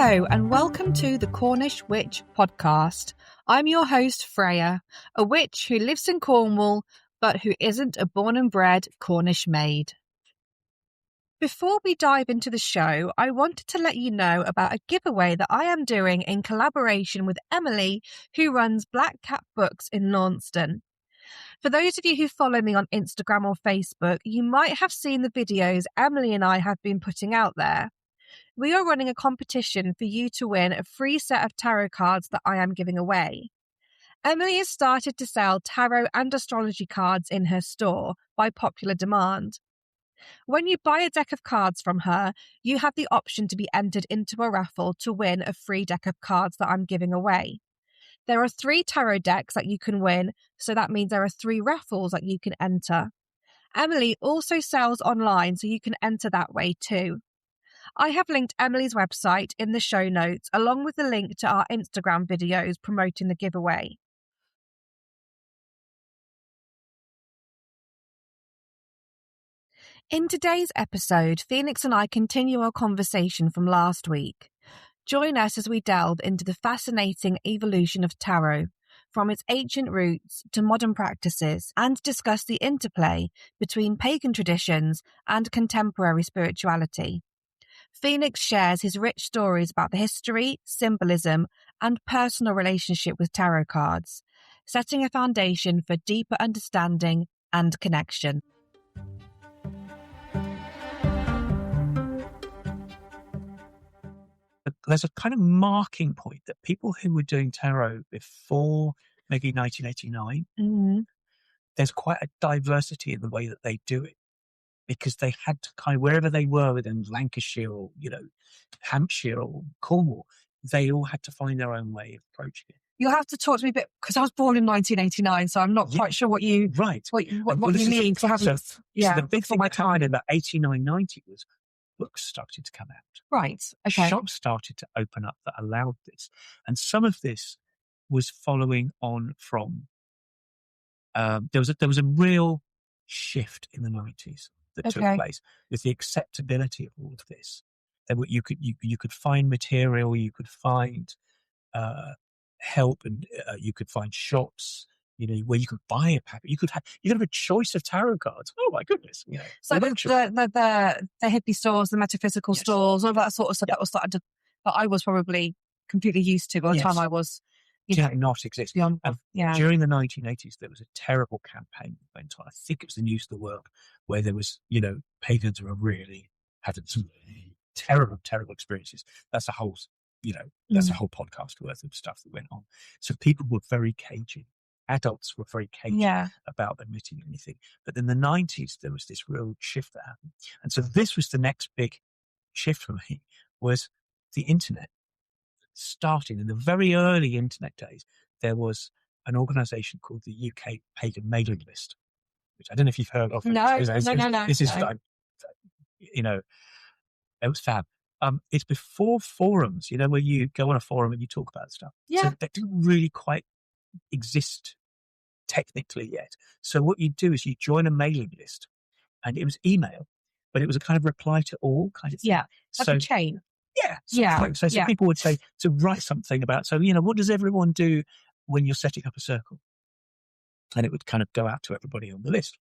Hello and welcome to the Cornish Witch podcast. I'm your host Freya, a witch who lives in Cornwall but who isn't a born and bred Cornish maid. Before we dive into the show, I wanted to let you know about a giveaway that I am doing in collaboration with Emily, who runs Black Cat Books in Launceston. For those of you who follow me on Instagram or Facebook, you might have seen the videos Emily and I have been putting out there. We are running a competition for you to win a free set of tarot cards that I am giving away. Emily has started to sell tarot and astrology cards in her store by popular demand. When you buy a deck of cards from her, you have the option to be entered into a raffle to win a free deck of cards that I'm giving away. There are 3 tarot decks that you can win, so that means there are 3 raffles that you can enter. Emily also sells online, so you can enter that way too. I have linked Emily's website in the show notes, along with the link to our Instagram videos promoting the giveaway. In today's episode, Phoenix and I continue our conversation from last week. Join us as we delve into the fascinating evolution of tarot, from its ancient roots to modern practices, and discuss the interplay between pagan traditions and contemporary spirituality. Phoenix shares his rich stories about the history, symbolism, and personal relationship with tarot cards, setting a foundation for deeper understanding and connection. There's a kind of marking point that people who were doing tarot before maybe 1989, there's quite a diversity in the way that they do it, because they had to kind of, wherever they were within Lancashire or, Hampshire or Cornwall, they all had to find their own way of approaching it. You'll have to talk to me a bit, because I was born in 1989, so I'm not quite sure what you what you mean. So the big thing that happened in that 89, 90 was books started to come out. Right. Okay. Shops started to open up that allowed this. And some of this was following on from, there was a real shift in the 90s that took place with the acceptability of all of this. You could find material, you could find help, and you could find shops, where you could buy a pack. You could have a choice of tarot cards. Oh my goodness! So the hippie stores, the metaphysical stores, all that sort of stuff that was started to, that I was probably completely used to by the time I was. Did not exist. During the 1980s, there was a terrible campaign that went on. I think it was the News of the World, where there was, pagans were really having some terrible, terrible experiences. That's a whole, that's a whole podcast worth of stuff that went on. So people were very cagey. Adults were very cagey about admitting anything. But in the 90s, there was this real shift that happened. And so this was the next big shift for me, was the internet. Starting in the very early internet days, there was an organisation called the UK Pagan Mailing List, which I don't know if you've heard of. No. This is, it was fab. It's before forums, where you go on a forum and you talk about stuff. Yeah. So that didn't really quite exist technically yet. So what you do is you join a mailing list, and it was email, but it was a kind of reply to all kind of thing. Yeah, like a chain. So people would say, to write something about, what does everyone do when you're setting up a circle? And it would kind of go out to everybody on the list.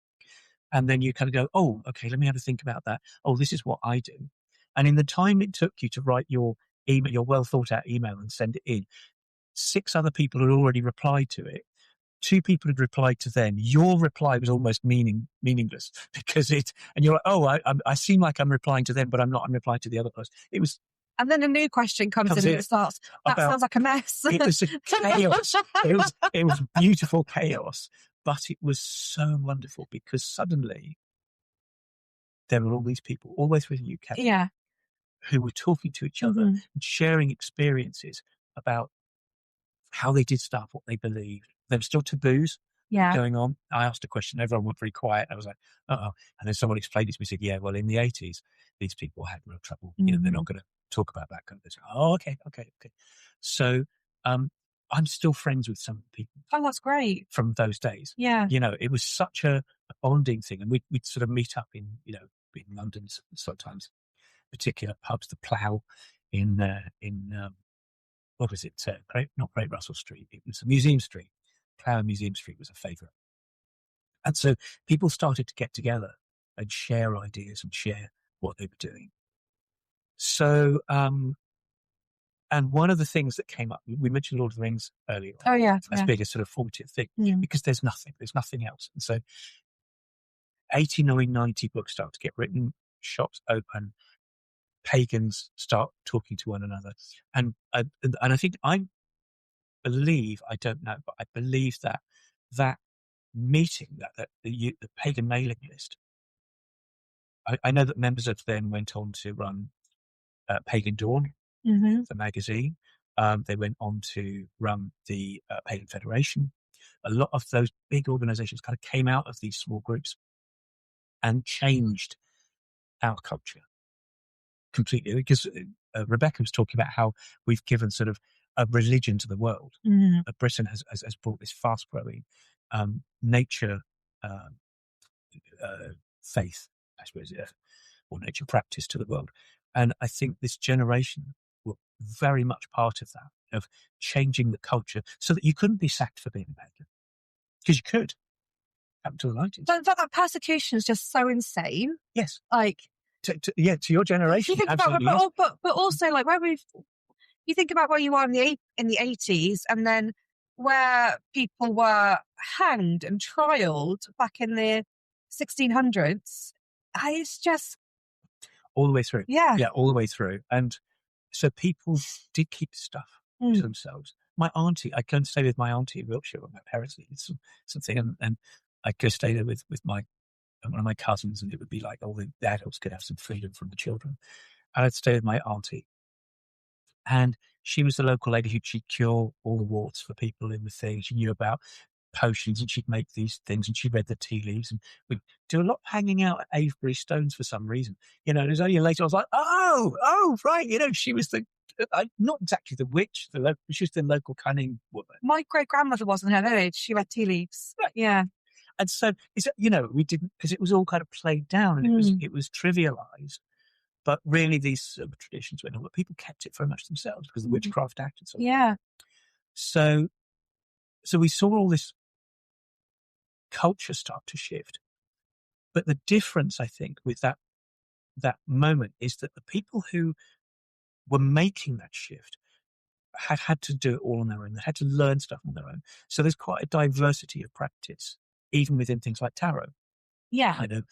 And then you kind of go, oh, okay, let me have a think about that. Oh, this is what I do. And in the time it took you to write your email, your well thought out email, and send it in, 6 other people had already replied to it. 2 people had replied to them. Your reply was almost meaningless, because and you're like, oh, I seem like I'm replying to them, but I'm not. I'm replying to the other person. It was. And then a new question comes in and it starts, that sounds like a mess. It was a chaos. It was beautiful chaos, but it was so wonderful, because suddenly there were all these people all the way through the UK who were talking to each other and sharing experiences about how they did stuff, what they believed. There were still taboos going on. I asked a question, everyone went very quiet. I was like, uh-oh. And then someone explained it to me, said, yeah, well, in the 80s, these people had real trouble. They're not going to talk about that kind of thing. Oh, okay. So I'm still friends with some people. Oh, that's great. From those days. Yeah. It was such a bonding thing. And we'd sort of meet up in London sometimes, particular pubs, the Plough in what was it? Not Great Russell Street. It was Museum Street. Clower Museum Street was a favourite. And so people started to get together and share ideas and share what they were doing. So, and one of the things that came up, we mentioned Lord of the Rings earlier. Oh, yeah. As being a sort of formative thing, because there's nothing else. And so 89, 90 books start to get written, shops open, pagans start talking to one another. And I think, I don't know, but I believe that meeting, that the pagan mailing list, I know that members of them went on to run Pagan Dawn, the magazine. They went on to run the Pagan Federation. A lot of those big organizations kind of came out of these small groups and changed our culture completely. Because Rebecca was talking about how we've given sort of a religion to the world. Britain has brought this fast growing nature faith, I suppose, or nature practice to the world. And I think this generation were very much part of that, of changing the culture so that you couldn't be sacked for being a pagan. Because you could, up to the 90s. But that persecution is just so insane. Yes. Like, to your generation, you think absolutely. about, but also, like, you think about where you are in the 80s, and then where people were hanged and trialed back in the 1600s. It's just all the way through. Yeah, all the way through. And so people did keep stuff to themselves. My auntie, I go and stay with my auntie in Wiltshire with my parents. It's something, and I go stay there with one of my cousins, and it would be like all the adults could have some freedom from the children. And I'd stay with my auntie. And she was the local lady she'd cure all the warts for people in the thing. She knew about potions, and she'd make these things, and she read the tea leaves, and we'd do a lot of hanging out at Avebury Stones for some reason. And it was only later I was like, oh, right. She was not exactly the witch, she was the local cunning woman. My great-grandmother was in her village. She read tea leaves. Right. Yeah. And so, we didn't, because it was all kind of played down, and it was trivialized. But really, these traditions went on, but people kept it very much themselves because of the Witchcraft Act and so on. Yeah. So we saw all this culture start to shift. But the difference, I think, with that moment is that the people who were making that shift had to do it all on their own. They had to learn stuff on their own. So there's quite a diversity of practice, even within things like tarot. Yeah. I know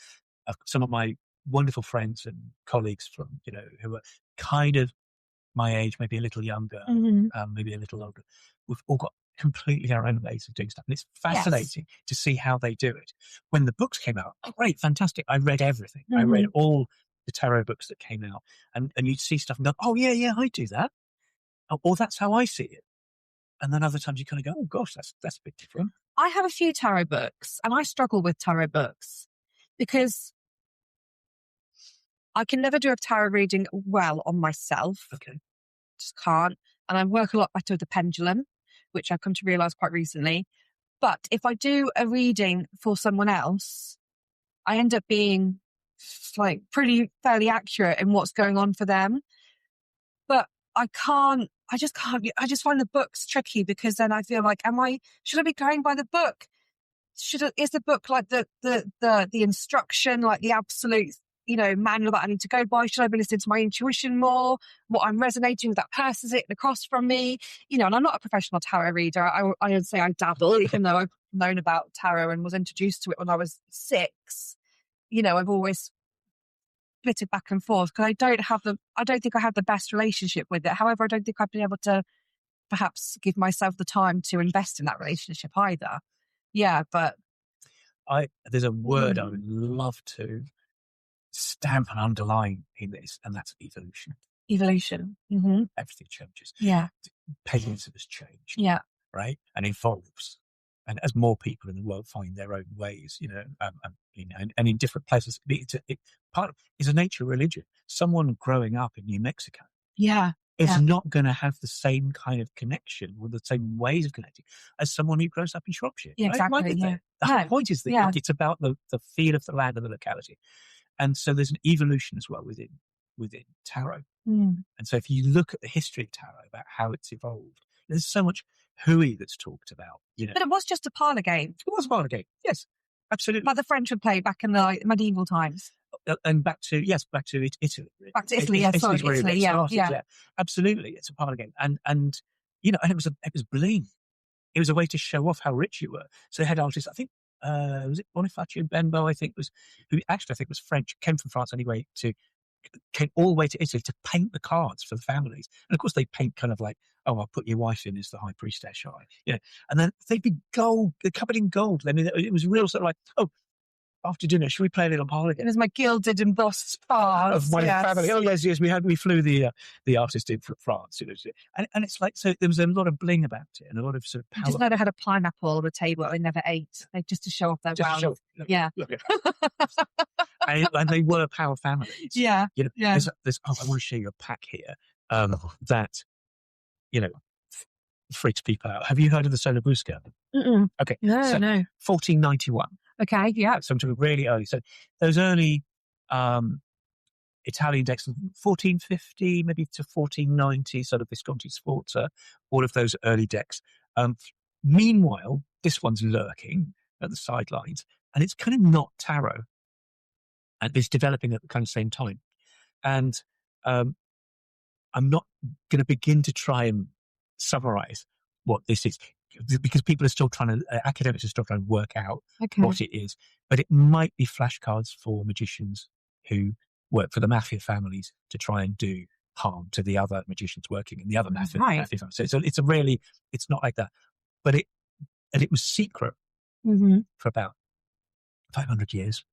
some of my wonderful friends and colleagues from, who are kind of my age, maybe a little younger, maybe a little older. We've all got completely our own ways of doing stuff. And it's fascinating to see how they do it. When the books came out, great, fantastic. I read everything. I read all the tarot books that came out. And you'd see stuff and go, oh, yeah, I do that. Or that's how I see it. And then other times you kind of go, oh, gosh, that's a bit different. I have a few tarot books, and I struggle with tarot books because I can never do a tarot reading well on myself. Okay. Just can't. And I work a lot better with the pendulum, which I've come to realise quite recently. But if I do a reading for someone else, I end up being fairly accurate in what's going on for them. But I just can't. I just find the books tricky because then I feel like, should I be going by the book? Is the book like the instruction, like the absolute, manual that I need to go by? Should I be listening to my intuition more? What I'm resonating with that person is it across from me? And I'm not a professional tarot reader. I would say I dabble, even though I've known about tarot and was introduced to it when I was 6. I've always flitted back and forth because I don't think I have the best relationship with it. However, I don't think I'd be able to perhaps give myself the time to invest in that relationship either. Yeah, but there's a word I would love to stamp and underline in this, and that's evolution. Evolution. Everything changes. Yeah. Paganism has changed. Yeah. Right? And evolves. And as more people in the world find their own ways, and in different places, part of is a nature religion. Someone growing up in New Mexico, is not going to have the same kind of connection or the same ways of connecting as someone who grows up in Shropshire. Yeah, exactly. Right? Yeah. The whole point is that it's about the feel of the land and the locality, and so there's an evolution as well within within tarot. Mm. And so if you look at the history of tarot, about how it's evolved, there's so much hooey that's talked about, But it was just a parlour game. It was a parlour game, yes, absolutely. Like the French would play back in the medieval times. And back to Italy. Back to Italy, Italy, yeah. Absolutely, it's a parlour game, and and it was bling. It was a way to show off how rich you were. So they had artists, I think, was it Bonifacio Bembo? I think was French, came from France anyway, came all the way to Italy to paint the cards for the families. And of course, they paint kind of like, oh, I'll put your wife in as the high priestess, and then they'd be gold, they're covered in gold. I mean, it was real sort of like, oh, after dinner, should we play a little parlour game? It was my gilded embossed cards of my family. Oh yes, we flew the artist in from France, and it's like, so there was a lot of bling about it and a lot of sort of power. Just know they had a pineapple on the table they never ate, just to show off their wealth. Yeah. And they were power families. Yeah. There's I want to show you a pack here that freaks people out. Have you heard of the Sola Busca? Mm-mm. Okay. No. 1491. Okay, yeah. So I'm talking really early. So those early Italian decks, 1450 maybe to 1490, sort of Visconti Sforza, all of those early decks. Meanwhile, this one's lurking at the sidelines, and it's kind of not tarot, and it's developing at the kind of same time. And I'm not going to begin to try and summarize what this is, because academics are still trying to work out what it is. But it might be flashcards for magicians who work for the mafia families to try and do harm to the other magicians working in the other mafia families. So it's not like that. But it was secret for about 500 years.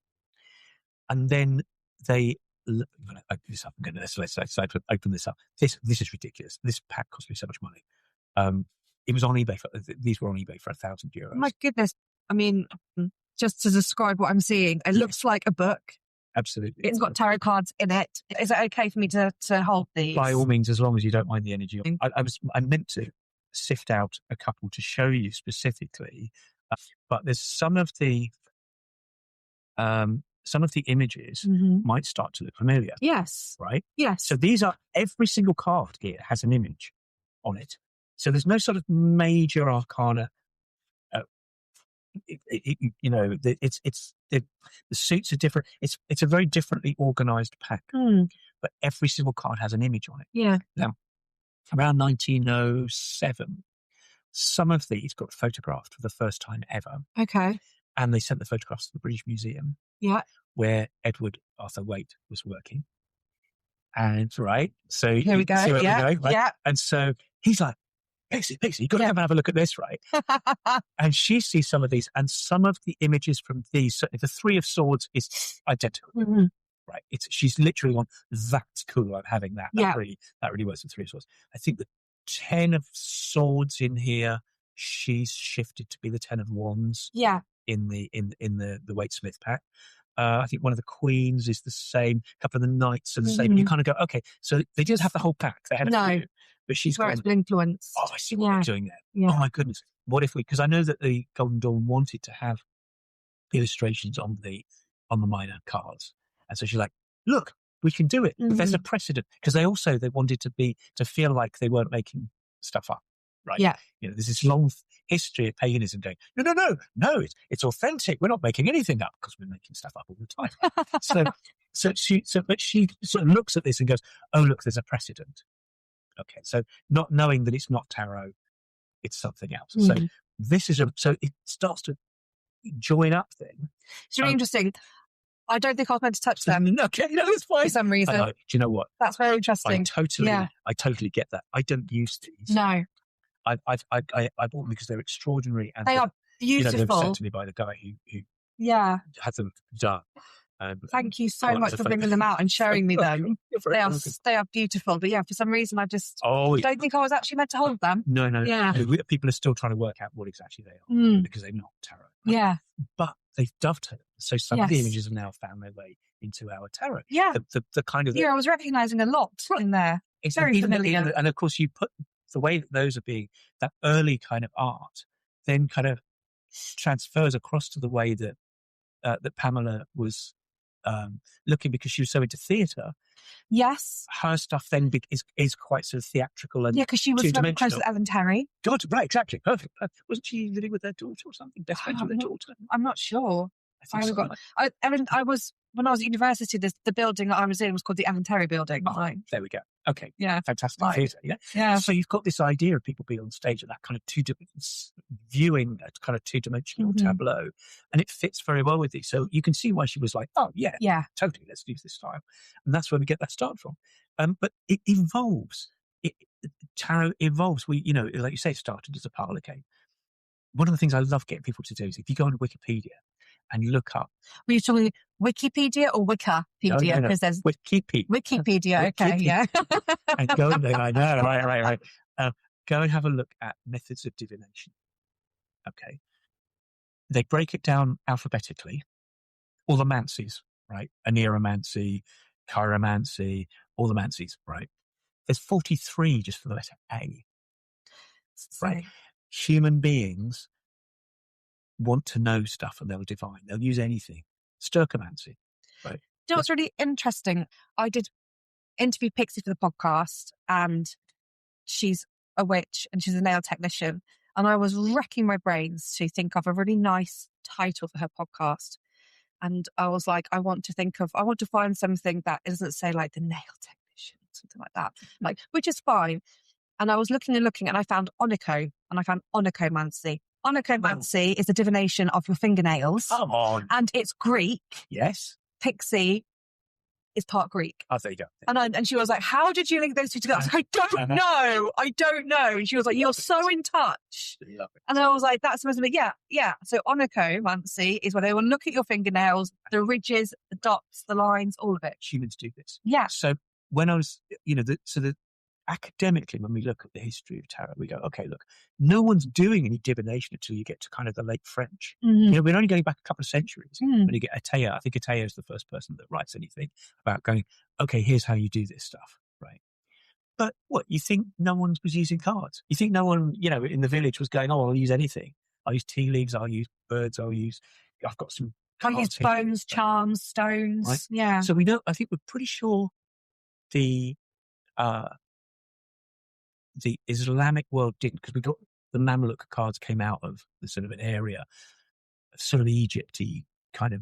And then they, I'm going to open this up. Let's open this up. This is ridiculous. This pack cost me so much money. It was on eBay. These were on eBay for €1,000. My goodness. I mean, just to describe what I'm seing, it looks like a book. Absolutely. It's got tarot cards in it. Is it okay for me to hold these? By all means, as long as you don't mind the energy. I meant to sift out a couple to show you specifically, but there's some of the images might start to look familiar. Yes. Right? Yes. So every single card here has an image on it. So there's no sort of major arcana. The suits are different. It's a very differently organized pack, but every single card has an image on it. Yeah. Now, around 1907, some of these got photographed for the first time ever. Okay. And they sent the photographs to the British Museum. Yeah. Where Edward Arthur Waite was working. And so here we go. See where yeah. we go, right? Yeah. And so he's like, Pixie, you've got to come and have a look at this, right? And she sees some of these, and some of the images from these, certainly the Three of Swords is identical, right? She's literally gone, that's cool, I'm having that. That really works with Three of Swords. I think the 10 of Swords in here, she's shifted to be the 10 of Wands. Yeah. In the Waite Smith pack. I think one of the Queens is the same. A couple of the Knights are the same. You kind of go, okay, so they did have the whole pack. They had a few, but she's where it's been influenced. Oh, I see what they're doing there. Yeah. Oh my goodness. What if because I know that the Golden Dawn wanted to have illustrations on the minor cards. And so she's like, look, we can do it. There's a precedent. Because they wanted to feel like they weren't making stuff up. Right. Yeah. There's this long history of paganism going, no, it's authentic. We're not making anything up because we're making stuff up all the time. But she sort of looks at this and goes, oh, look, there's a precedent. Okay. So not knowing that it's not tarot, it's something else. So so it starts to join up then. It's really interesting. I don't think I was meant to touch them. Okay, that's fine. For some reason. Do you know what? That's very interesting. I totally get that. I don't use these. No. I bought them because they're extraordinary, and they are beautiful. They were sent to me by the guy who had them done. Thank you so much for bringing them out and showing me them. They are beautiful, but for some reason I just don't think I was actually meant to hold them. No. Yeah. People are still trying to work out what exactly they are because they're not tarot. Right? Yeah, but they've dovetailed. So some of the images have now found their way into our tarot. Yeah, the kind of I was recognising a lot in there. It's very familiar, and of course you put the way that those are being, that early kind of art then kind of transfers across to the way that that Pamela was looking, because she was so into theatre. Yes. Her stuff then is quite sort of theatrical and because she was very close to Ellen Terry. God, right, exactly, perfect. Wasn't she living with their daughter or something? Best friends with their daughter? I'm not sure. I think when I was at university, the building that I was in was called the Ellen Terry building. Oh, there we go. Okay. Yeah. Fantastic Right. theatre. Yeah. Yeah. So you've got this idea of people being on stage at that kind of viewing a kind of two-dimensional tableau, and it fits very well with it. So you can see why she was like, oh yeah, totally, let's use this style. And that's where we get that start from. But it evolves. Tarot evolves. Like you say, it started as a parlour game. One of the things I love getting people to do is if you go on Wikipedia and look up. Were you talking Wikipedia or Wikipedia? Because there's Wikipedia. Okay, yeah. And go in there. I know, right. Go and have a look at methods of divination. Okay. They break it down alphabetically. All the mancies, right? Aneromancy, chiromancy, all the mancies, right? There's 43 just for the letter A. Right. Human beings want to know stuff and they'll divine. They'll use anything. Sturcomancy, right? You know what's really interesting? I did interview Pixie for the podcast, and she's a witch and she's a nail technician. And I was racking my brains to think of a really nice title for her podcast. And I was like, I want to find something that doesn't say like the nail technician, something like that, which is fine. And I was looking and I found onycho, and I found onychomancy. Onychomancy is the divination of your fingernails. Come on. And it's Greek. Yes. Pixie is part Greek. Oh, there you go. And she was like, how did you link those two together? I was like, I don't know. And she was like, you're so in touch. And I was like, that's supposed to be, yeah. So onychomancy is where they will look at your fingernails, the dots, the lines, all of it. Humans do this. Yeah. So when I was, academically, when we look at the history of tarot, we go, okay, look, no one's doing any divination until you get to kind of the late French. Mm-hmm. We're only going back a couple of centuries when you get Attea. I think Attea is the first person that writes anything about going, okay, here's how you do this stuff, right? But what, you think no one was using cards? You think no one, in the village was going, oh, I'll use anything. I'll use tea leaves, I'll use birds, I've got some I'll use bones, charms, stones. Right? Yeah. So I think we're pretty sure the Islamic world didn't, because we got the Mamluk cards came out of the sort of an area, sort of Egypt-y, kind of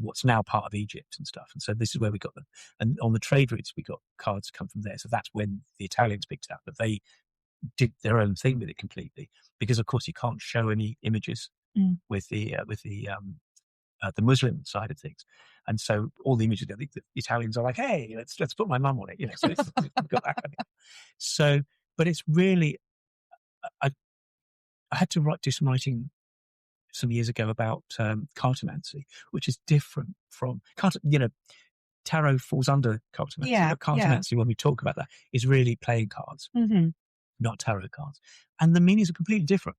what's now part of Egypt and stuff. And so this is where we got them. And on the trade routes, we got cards come from there. So that's when the Italians picked it up, but they did their own thing with it completely, because of course you can't show any images with the Muslim side of things. And so all the images, the Italians are like, hey, let's put my mum on it. So we've got that kind of. So, but it's really, I had to do some writing some years ago about cartomancy, which is different from tarot falls under cartomancy. Yeah, cartomancy, when we talk about that, is really playing cards, not tarot cards, and the meanings are completely different.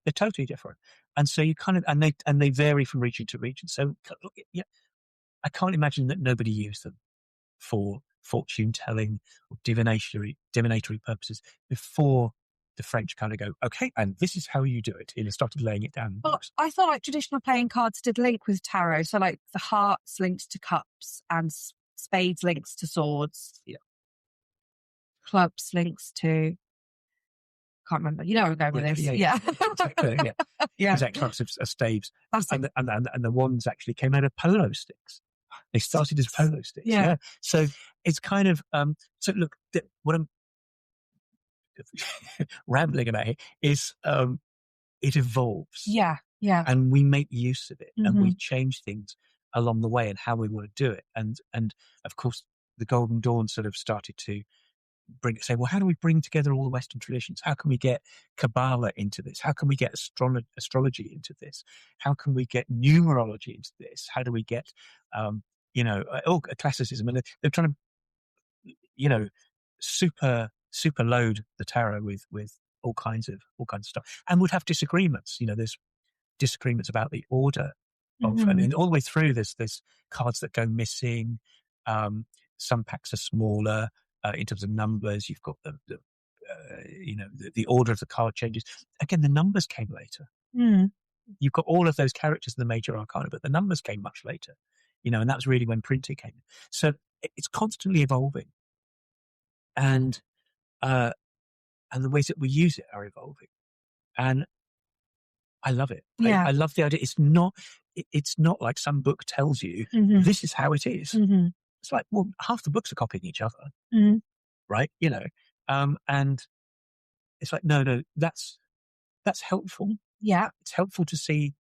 They're totally different, and so you kind of and they vary from region to region. So I can't imagine that nobody used them for fortune telling or divinatory purposes before the French kind of go, okay, and this is how you do it. And started laying it down. Well, I thought like traditional playing cards did link with tarot. So like the hearts linked to cups and spades links to swords. Yeah. Clubs links to, can't remember. You know where I'm going with this. Yeah. Exactly. Yeah. Exactly. Clubs of staves. And the wands actually came out of polo sticks. They started as polo sticks. Yeah. So it's kind of, so look, what I'm rambling about here is it evolves. Yeah. And we make use of it and we change things along the way and how we want to do it. And of course, the Golden Dawn sort of started to say, well, how do we bring together all the Western traditions? How can we get Kabbalah into this? How can we get astrology into this? How can we get numerology into this? How do we get, classicism? And they're trying to, super load the tarot with all kinds of stuff, and would have disagreements. There's disagreements about the order of, and all the way through there's cards that go missing. Some packs are smaller in terms of numbers. You've got the order of the card changes. Again, the numbers came later. You've got all of those characters in the major arcana, but the numbers came much later. and that was really when printing came in. So it's constantly evolving, and the ways that we use it are evolving, and I love it. Yeah. I love the idea. It's not like some book tells you this is how it is. It's like, well, half the books are copying each other, right? And it's like, no, that's helpful. Yeah. It's helpful to see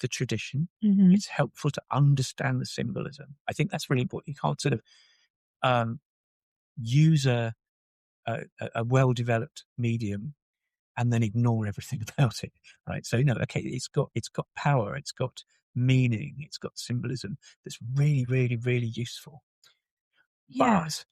the tradition. It's helpful to understand the symbolism. I think that's really important. You can't sort of use a well-developed medium and then ignore everything about it, right? So, okay, it's got power, it's got meaning, it's got symbolism that's really, really, really useful. Yeah. But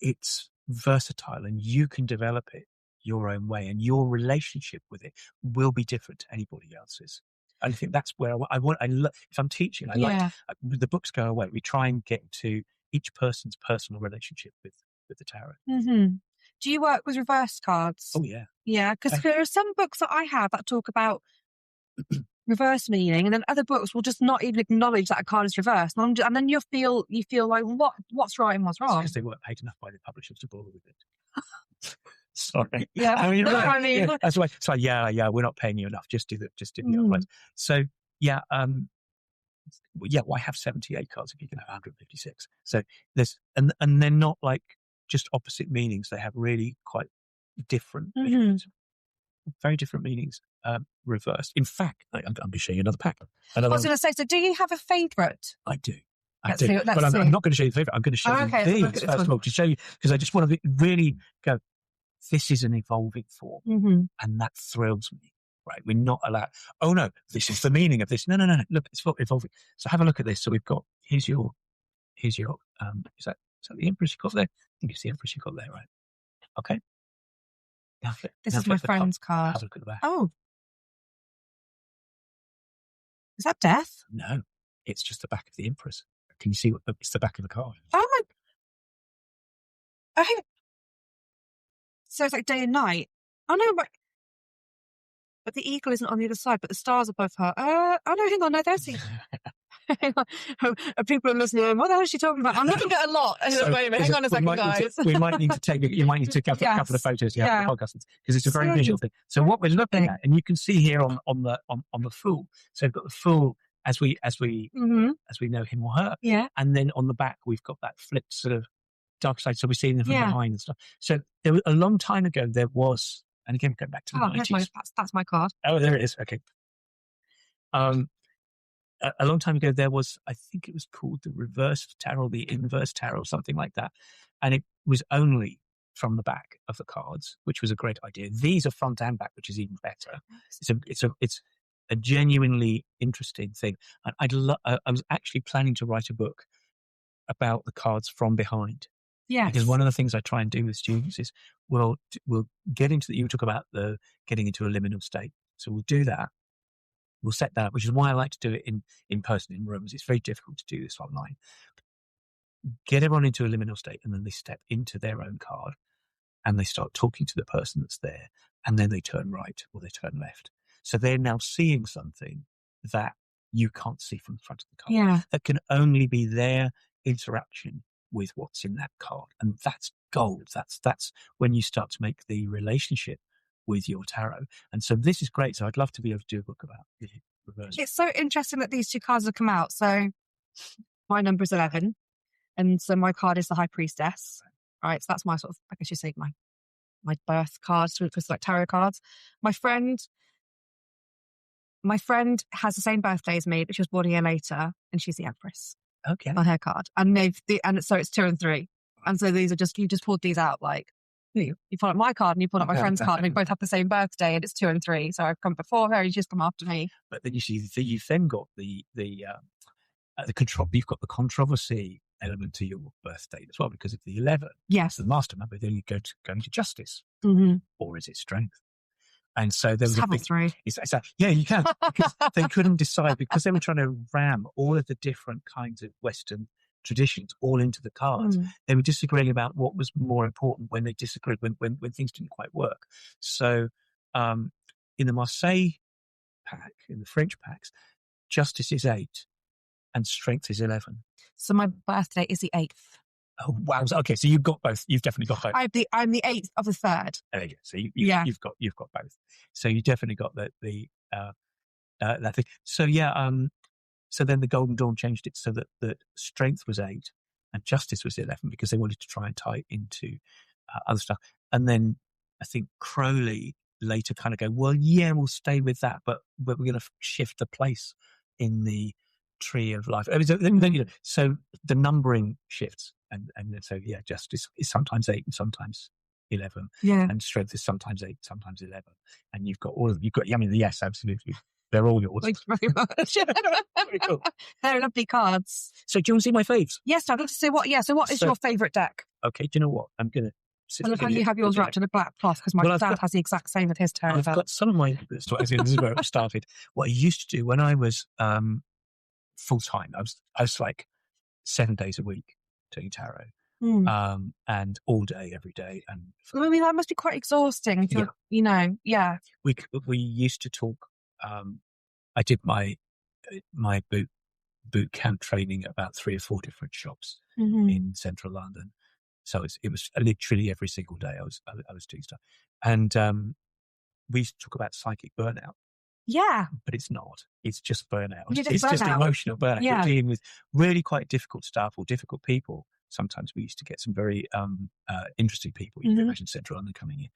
it's versatile, and you can develop it your own way, and your relationship with it will be different to anybody else's. And I think that's where if I'm teaching, the books go away. We try and get to each person's personal relationship with the tarot. Do you work with reverse cards? Oh, yeah. Yeah, because there are some books that I have that talk about reverse meaning, and then other books will just not even acknowledge that a card is reversed. And then you feel like, what's right and what's wrong? Because they weren't paid enough by the publishers to bother with it. Sorry. Yeah. Yeah, that's why. So we're not paying you enough. Just do the other ones. So why have 78 cards if you can have 156? So there's and they're not like just opposite meanings. They have really quite different meanings. Very different meanings, reversed. In fact, I'm going to show you another pack. I was going to say, so do you have a favourite? I do. Let's see. But I'm not going to show you the favourite. I'm going to show you these first of all, to show you, because I just want to really go, this is an evolving form, and that thrills me, right? We're not allowed, oh no, this is the meaning of this. No. Look, it's evolving. So have a look at this. So we've got, here's your, is that the Empress you got there? I think it's the Empress you got there, right? Okay. This is my friend's card. Have a look at the back. Oh. Is that death? No, it's just the back of the Empress. Can you see it's the back of the card? Oh my. So it's like day and night. Oh no, but the eagle isn't on the other side, but the star's above her. Oh no, hang on, no, there's the... People are listening. What the hell is she talking about? I'm looking at a lot. Hang on a second, guys. You might need to take a couple of photos. The podcast, because it's a very visual thing. So what we're looking at, and you can see here on the Fool. So we've got the Fool as we know him or her. Yeah. And then on the back we've got that flipped sort of dark side. So we're seeing them from behind and stuff. So there was, a long time ago there was, and again going back to the 90s. That's my card. Oh, there it is. Okay. A long time ago, there was, I think it was called the reverse tarot, the inverse tarot, something like that. And it was only from the back of the cards, which was a great idea. These are front and back, which is even better. It's a genuinely interesting thing. And I was actually planning to write a book about the cards from behind. Yeah. Because one of the things I try and do with students is we'll get into you talk about the getting into a liminal state. So we'll do that. We'll set that up, which is why I like to do it in person, in rooms. It's very difficult to do this online. Get everyone into a liminal state, and then they step into their own card, and they start talking to the person that's there, and then they turn right or they turn left. So they're now seeing something that you can't see from the front of the card. Yeah. That can only be their interaction with what's in that card. And that's gold. That's when you start to make the relationship with your tarot. And so this is great. So I'd love to be able to do a book about the reverse. It's so interesting that these two cards have come out. So my number is 11. And so my card is the High Priestess. Right. So that's my sort of, I guess you say my birth cards, because like tarot cards. My friend has the same birthday as me, but she was born a year later, and she's the Empress. Okay. On her card. And so it's 2 and 3. And so these are you just pulled these out like, you pull up my card and you pull up my friend's card, and we both have the same birthday, and it's 2 and 3. So I've come before her, and she's come after me. But then you've then got the control. You've got the controversy element to your birthday as well, because of the 11. Yes, the master number. Then you going to justice, or is it strength? And so there was a big 3. Yeah, you can, because they couldn't decide, because they were trying to ram all of the different kinds of Western traditions all into the cards. They were disagreeing about what was more important when they disagreed, when things didn't quite work. So in the Marseille pack, in the French packs, justice is 8 and strength is 11. So my birthday is the 8th. Oh, wow. Okay, so you've got both. You've definitely got both. I'm the 8th of the 3rd. There you go. So you've got both. So you definitely got that thing. So so then the Golden Dawn changed it so that strength was 8 and justice was 11 because they wanted to try and tie it into other stuff. And then I think Crowley later kind of go, well, yeah, we'll stay with that, but we're going to shift the place in the tree of life. I mean, so the numbering shifts, and so justice is sometimes 8 and sometimes 11, and strength is sometimes 8, sometimes 11, and you've got all of them. Yes, absolutely, they're all yours. Thank you very much. Very cool. They're lovely cards. So do you want to see my faves? Yes, I'd love to say what. Yeah, so what is your favourite deck? Okay, do you know what? I'm gonna. I love how you have yours wrapped in a black cloth because my dad has the exact same with his tarot. I've got some of my. This is where it started. What I used to do when I was full time, I was like 7 days a week doing tarot, and all day, every day. And I mean, that must be quite exhausting. We used to talk. I did my boot camp training at about 3 or 4 different shops in central London. So it was literally every single day I was doing stuff. And we used to talk about psychic burnout. Yeah. But it's not. It's just burnout. It's just emotional burnout. Yeah. You're dealing with really quite difficult stuff or difficult people. Sometimes we used to get some very interesting people. You can imagine central London coming in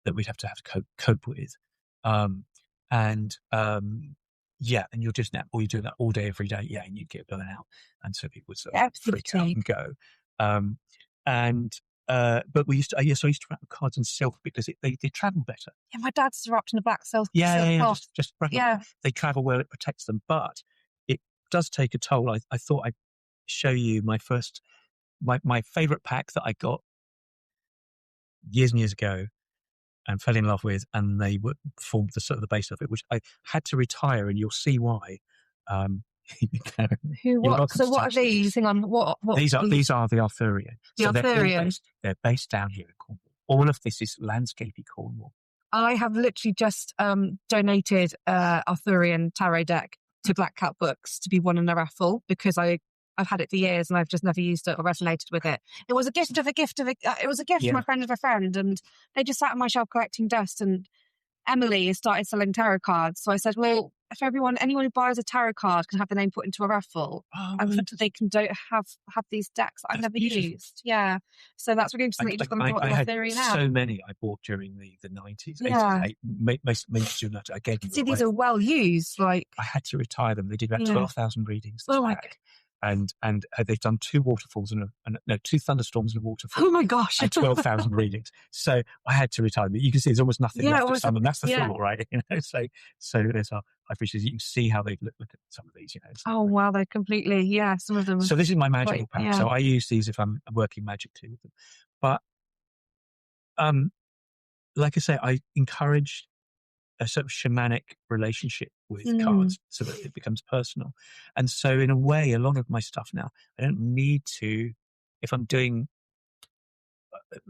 that we'd have to cope with. And you're just that, or you're doing that all day, every day. Yeah, and you'd get burnt out. And so people would sort of freak out and go. But we used to, I used to wrap the cards in silk because they travel better. Yeah, my dad's wrapped in a black silk. Just they travel well, it protects them, but it does take a toll. I thought I'd show you my favourite pack that I got years and years ago and fell in love with, and they formed the sort of the base of it, which I had to retire, and you'll see why. So what are these? Hang on, what these are the Arthurian. They're based down here in Cornwall. All of this is landscapey Cornwall. I have literally just donated Arthurian tarot deck to Black Cat Books to be won in a raffle because I've had it for years and I've just never used it or resonated with it. It was a gift of a gift of a. It was a gift from a friend of a friend, and they just sat on my shelf collecting dust. And Emily has started selling tarot cards, so I said, well, if anyone who buys a tarot card can have the name put into a raffle, and they can have these decks I've never used. Yeah, so that's really interesting. I had so many I bought during the 90s, 80s, I gave them. See, these are well used. Like I had to retire them. They did about 12,000 readings. And they've done 2 waterfalls and 2 thunderstorms and a waterfall. Oh my gosh! And 12,000 readings. So I had to retire them. You can see there's almost nothing left of some, and that's the thought, right? So there's I appreciate you can see how they look at some of these. Wow, they're completely some of them. So this is my magical pack. So I use these if I'm working magically with them. But like I say, I encourage a sort of shamanic relationship with cards so that it becomes personal. And so in a way, a lot of my stuff now, I don't need to, if I'm doing,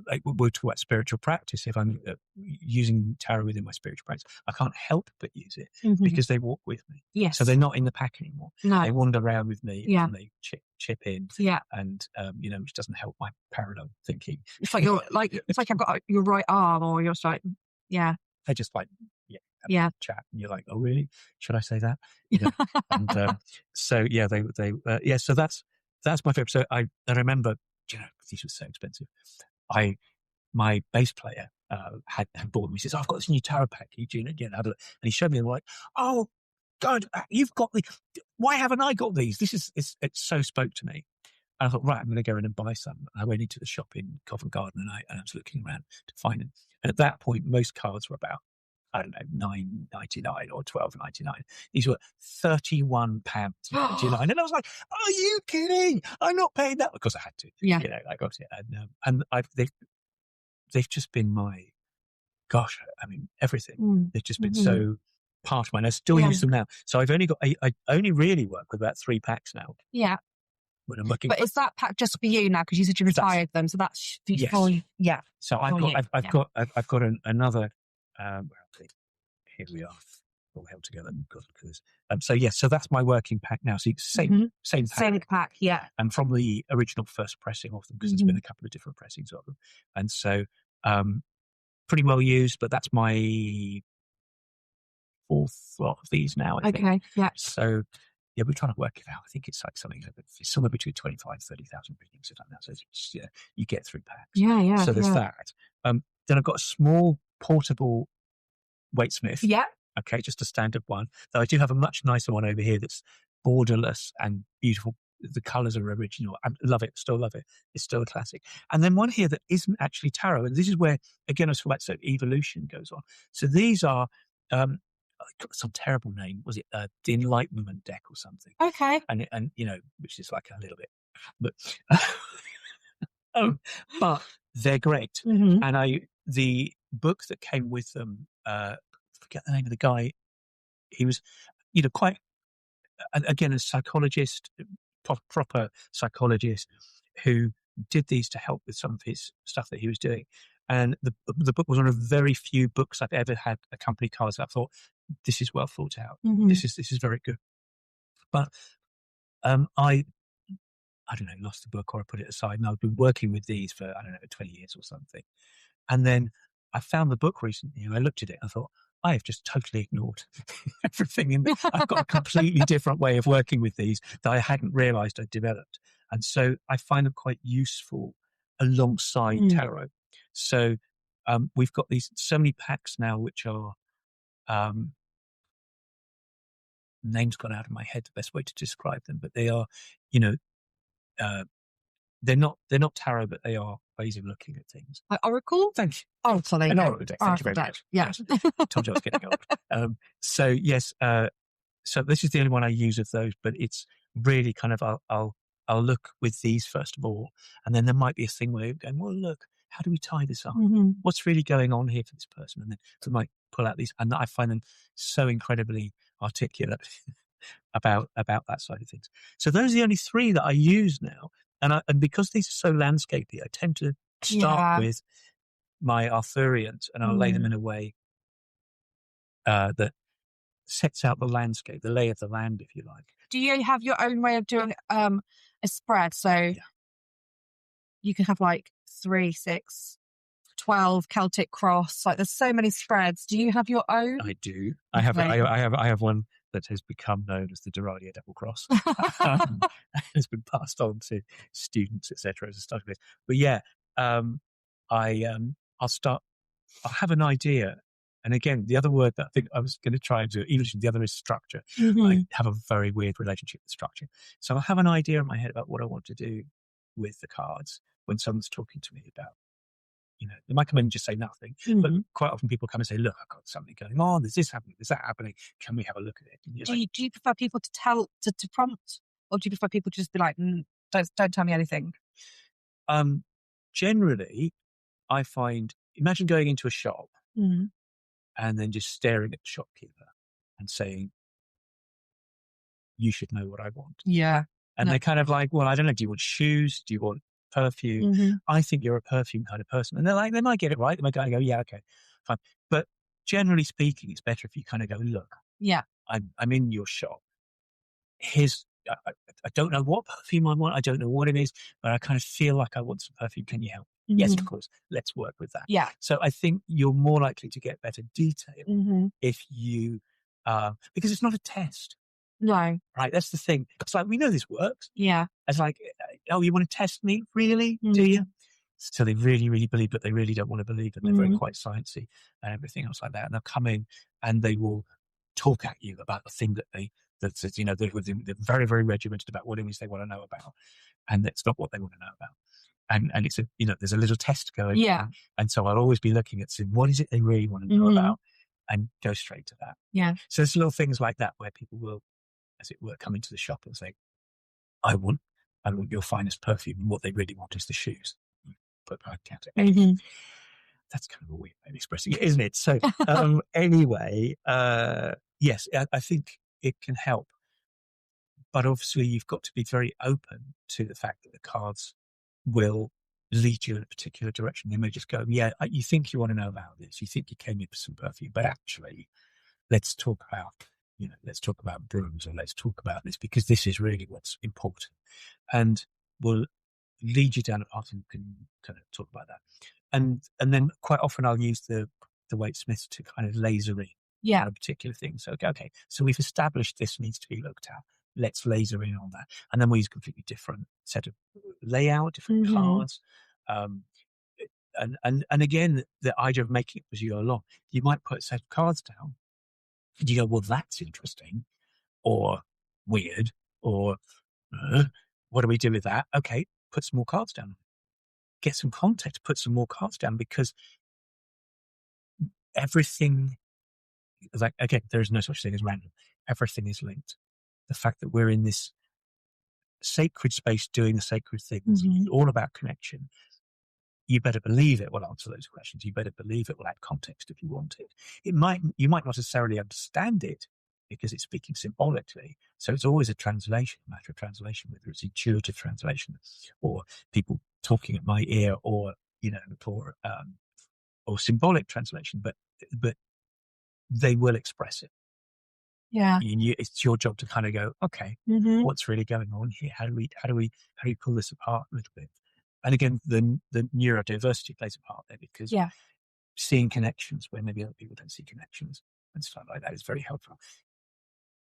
like we'll talk about spiritual practice, if I'm using tarot within my spiritual practice, I can't help but use it because they walk with me. Yes. So they're not in the pack anymore. No. They wander around with me and they chip in. Yeah. And, which doesn't help my parallel thinking. It's like it's like I've got your right arm or you're like, They're just like, chat, and you're like, oh really? Should I say that? And so so that's my favorite. So I remember, these were so expensive. My bass player had bought them. He says, I've got this new tarot pack. And he showed me, and I'm like, oh God, you've got why haven't I got these? It so spoke to me. And I thought, right, I'm going to go in and buy some. And I went into the shop in Covent Garden and I was looking around to find them. And at that point, most cards were about, I don't know, $9.99 or $12.99. These were £31.99. And I was like, are you kidding? I'm not paying that. Of course I had to. Yeah. I got it. And they've just been everything. They've just been so part of mine. I still use them now. So I've only I only really work with about 3 packs now. Yeah. When I'm looking. But is that pack just for you now? Because you said you retired them. So that's beautiful. Yes. Yeah. So I've got another, here we are. all held together. So that's my working pack now. So same pack. Same pack, yeah. And from the original first pressing of them, because there's been a couple of different pressings of them. And so pretty well used, but that's my fourth lot of these now, I think. Okay, yeah. So yeah, we're trying to work it out. I think it's like something somewhere between 25,000 30,000 readings, something like that. So you get through packs. Yeah. So there's that. Then I've got a small portable Waitsmith. Yeah. Okay, just a standard one. Though I do have a much nicer one over here that's borderless and beautiful. The colours are original. I love it. Still love it. It's still a classic. And then one here that isn't actually tarot. And this is where, again, I was like, so evolution goes on. So these are some terrible name. Was it the Enlightenment deck or something? Okay. And which is like a little bit, but but they're great. And the book that came with them, forget the name of the guy. He was, quite, again, a psychologist, proper psychologist who did these to help with some of his stuff that he was doing. And the book was one of very few books I've ever had accompany cards. I thought, this is well thought out. This is very good. But I don't know, lost the book or I put it aside. And I've been working with these for, 20 years or something. And then I found the book recently and I looked at it and I thought, I have just totally ignored everything. And I've got a completely different way of working with these that I hadn't realized I'd developed. And so I find them quite useful alongside tarot. So we've got so many packs now, which are, name's gone out of my head, the best way to describe them, but they are, they're not tarot, but they are ways of looking at things. Oracle? Thank you. Oh, sorry. An oracle deck. Thank you very much. Yeah. Told you I was getting old. So yes, so this is the only one I use of those, but it's really kind of, I'll look with these first of all, and then there might be a thing where you're going, well, look, how do we tie this up? What's really going on here for this person? And then we might pull out these, and I find them so incredibly articulate about that side of things. So those are the only three that I use now. And because these are so landscapey, I tend to start with my Arthurians, and I'll lay them in a way that sets out the landscape, the lay of the land, if you like. Do you have your own way of doing a spread? So you can have like 3, 6, 12 Celtic cross. Like there's so many spreads. Do you have your own? I do. I have one that has become known as the Duralia Double Cross. It's been passed on to students, etc. as a starting place. But yeah, I'll have an idea. And again, the other word that I think I was going to try and do, even the other is structure. I have a very weird relationship with structure. So I'll have an idea in my head about what I want to do with the cards when someone's talking to me about, they might come in and just say nothing, but quite often people come and say, look, I've got something going on. There's this happening. There's that happening. Can we have a look at it? Do you prefer people to prompt, or do you prefer people to just be like, don't tell me anything? Generally, I find, imagine going into a shop and then just staring at the shopkeeper and saying, you should know what I want. Yeah. And they're kind of like, well, I don't know. Do you want shoes? Do you want perfume? I think you're a perfume kind of person. And they're like, they might get it right. They might go, yeah, okay, fine. But generally speaking, it's better if you kind of go, look, I'm in your shop. I don't know what perfume I want. I don't know what it is, but I kind of feel like I want some perfume. Can you help? Yes, of course. Let's work with that. Yeah. So I think you're more likely to get better detail if you, because it's not a test. No. Right. That's the thing. It's like, we know this works. Yeah. It's like, oh, you want to test me? Really? Do you? So they really, really believe, but they really don't want to believe. And they're very quite sciencey and everything else like that. And they'll come in and they will talk at you about the thing they're very, very regimented about what it is they want to know about. And that's not what they want to know about. And it's there's a little test going on. And so I'll always be looking at what is it they really want to know about, and go straight to that. Yeah. So there's little things like that where people will, as it were, come into the shop and say, I want your finest perfume. And what they really want is the shoes. Put my counter. That's kind of a weird way of expressing it, isn't it? So anyway, yes, I think it can help. But obviously you've got to be very open to the fact that the cards will lead you in a particular direction. They may just go, yeah, you think you want to know about this. You think you came in for some perfume, but actually let's talk about, let's talk about brooms, or let's talk about this, because this is really what's important. And we'll lead you down a path and can kind of talk about that. And then quite often I'll use the Waite-Smiths to kind of laser in on a particular thing. So, okay, so we've established this needs to be looked at. Let's laser in on that. And then we use a completely different set of layout, different cards. And again, the idea of making it as you go along, you might put a set of cards down and you go, well, that's interesting or weird, or what do we do with that? Okay, put some more cards down. Get some context, put some more cards down, because everything, like, again, there is no such thing as random. Everything is linked. The fact that we're in this sacred space doing the sacred things, all about connection, you better believe it will answer those questions. You better believe it will add context if you want it. You might not necessarily understand it because it's speaking symbolically. So it's always a matter of translation, whether it's intuitive translation or people talking at my ear, or or symbolic translation. But they will express it. Yeah. It's your job to kind of go, okay, what's really going on here? How do we pull this apart a little bit? And again, the neurodiversity plays a part there, because seeing connections where maybe other people don't see connections and stuff like that is very helpful.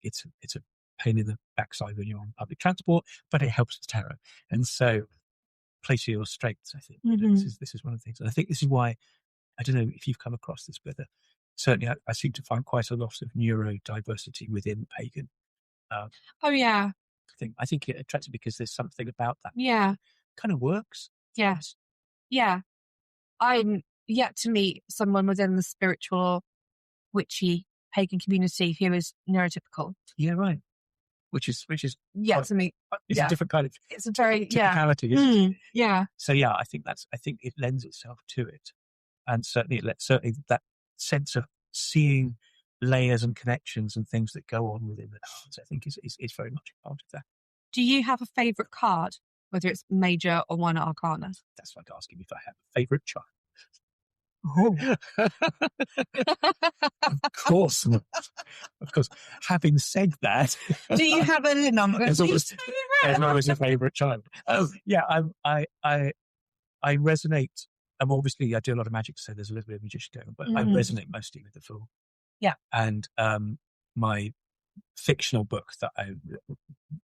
It's a pain in the backside when you're on public transport, but it helps with tarot. And so play to your strengths, I think. This is one of the things. And I think this is why, I don't know if you've come across this, but certainly I seem to find quite a lot of neurodiversity within pagan. I think it attracts, because there's something about that. Yeah. Kind of works. Yes. Yeah. I'm yet to meet someone within the spiritual, witchy, pagan community who is neurotypical. Yeah, right. Which is to me. It's a different kind of. It's a very typicality, isn't it? Yeah. So I think it lends itself to it, and certainly that sense of seeing layers and connections and things that go on within the cards, I think is very much a part of that. Do you have a favourite card, whether it's major or minor arcana? That's like asking me if I have a favourite child. Of course. Having said that, do you have a number? There's always a favourite child. I resonate. Obviously, I do a lot of magic, so there's a little bit of magician going on, but I resonate mostly with the Fool. Yeah. And my fictional book that I